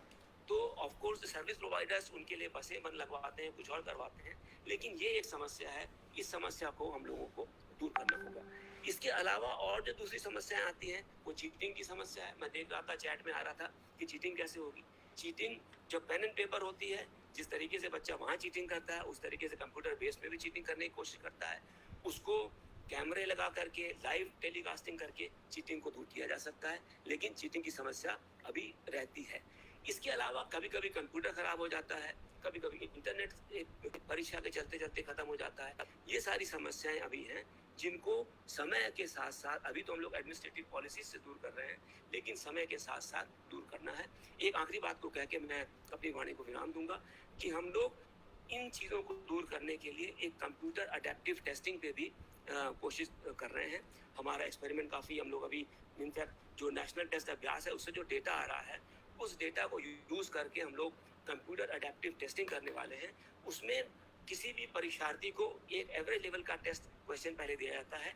तो ऑफ कोर्स सर्विस प्रोवाइडर्स उनके लिए बसें मन लगवाते हैं, कुछ और करवाते हैं, लेकिन ये एक समस्या है। इस समस्या को हम लोगों को दूर करना होगा। इसके अलावा और जो दूसरी समस्याएं आती हैं, वो चीटिंग की समस्या है। मैं देख रहा था, चैट में आ रहा था कि चीटिंग कैसे होगी। चीटिंग जब पेन एंड पेपर होती है, जिस तरीके से बच्चा वहाँ चीटिंग करता है उस तरीके से कंप्यूटर बेस में भी चीटिंग करने की कोशिश करता है। उसको कैमरे लगा करके लाइव टेलीकास्टिंग करके चीटिंग को दूर किया जा सकता है, लेकिन चीटिंग की समस्या अभी रहती है। इसके अलावा कभी कभी कंप्यूटर खराब हो जाता है, कभी कभी इंटरनेट परीक्षा के चलते चलते खत्म हो जाता है। ये सारी समस्याएं अभी हैं जिनको समय के साथ साथ, अभी तो हम लोग एडमिनिस्ट्रेटिव पॉलिसी से दूर कर रहे हैं, लेकिन समय के साथ साथ दूर करना है। एक आखिरी बात को कह के मैं अपनी वाणी को विराम दूंगा कि हम लोग इन चीज़ों को दूर करने के लिए एक कंप्यूटर अडेप्टिव टेस्टिंग पे भी कोशिश कर रहे हैं। हमारा एक्सपेरिमेंट काफ़ी, हम लोग अभी इनफैक्ट जो नेशनल टेस्ट अभ्यास है उससे जो डेटा आ रहा है उस डेटा को यूज़ करके हम लोग कंप्यूटर अडेप्टिव टेस्टिंग करने वाले हैं। उसमें किसी भी परीक्षार्थी को एक एवरेज लेवल का टेस्ट क्वेश्चन पहले दिया जाता है,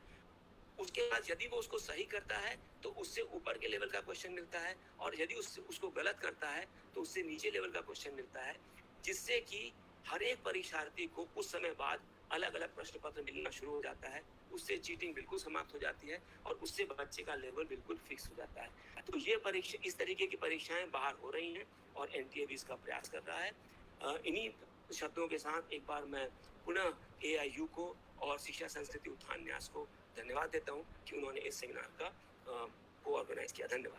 उसके बाद यदि वो उसको सही करता है तो उससे ऊपर के लेवल का क्वेश्चन मिलता है, और यदि उसको गलत करता है तो उससे नीचे लेवल का क्वेश्चन मिलता है, जिससे कि हर एक परीक्षार्थी को कुछ समय बाद अलग अलग प्रश्न पत्र मिलना शुरू हो जाता है। उससे चीटिंग बिल्कुल समाप्त हो जाती है और उससे बच्चे का लेवल बिल्कुल फिक्स हो जाता है। तो ये परीक्षा, इस तरीके की परीक्षाएं बाहर हो रही हैं और एनटीए भी इसका प्रयास कर रहा है। इन्हीं शब्दों के साथ एक बार मैं पुनः AIU को और शिक्षा संस्कृति उत्थान न्यास को धन्यवाद देता हूं कि उन्होंने इस सेमिनार का को ऑर्गेनाइज किया। धन्यवाद।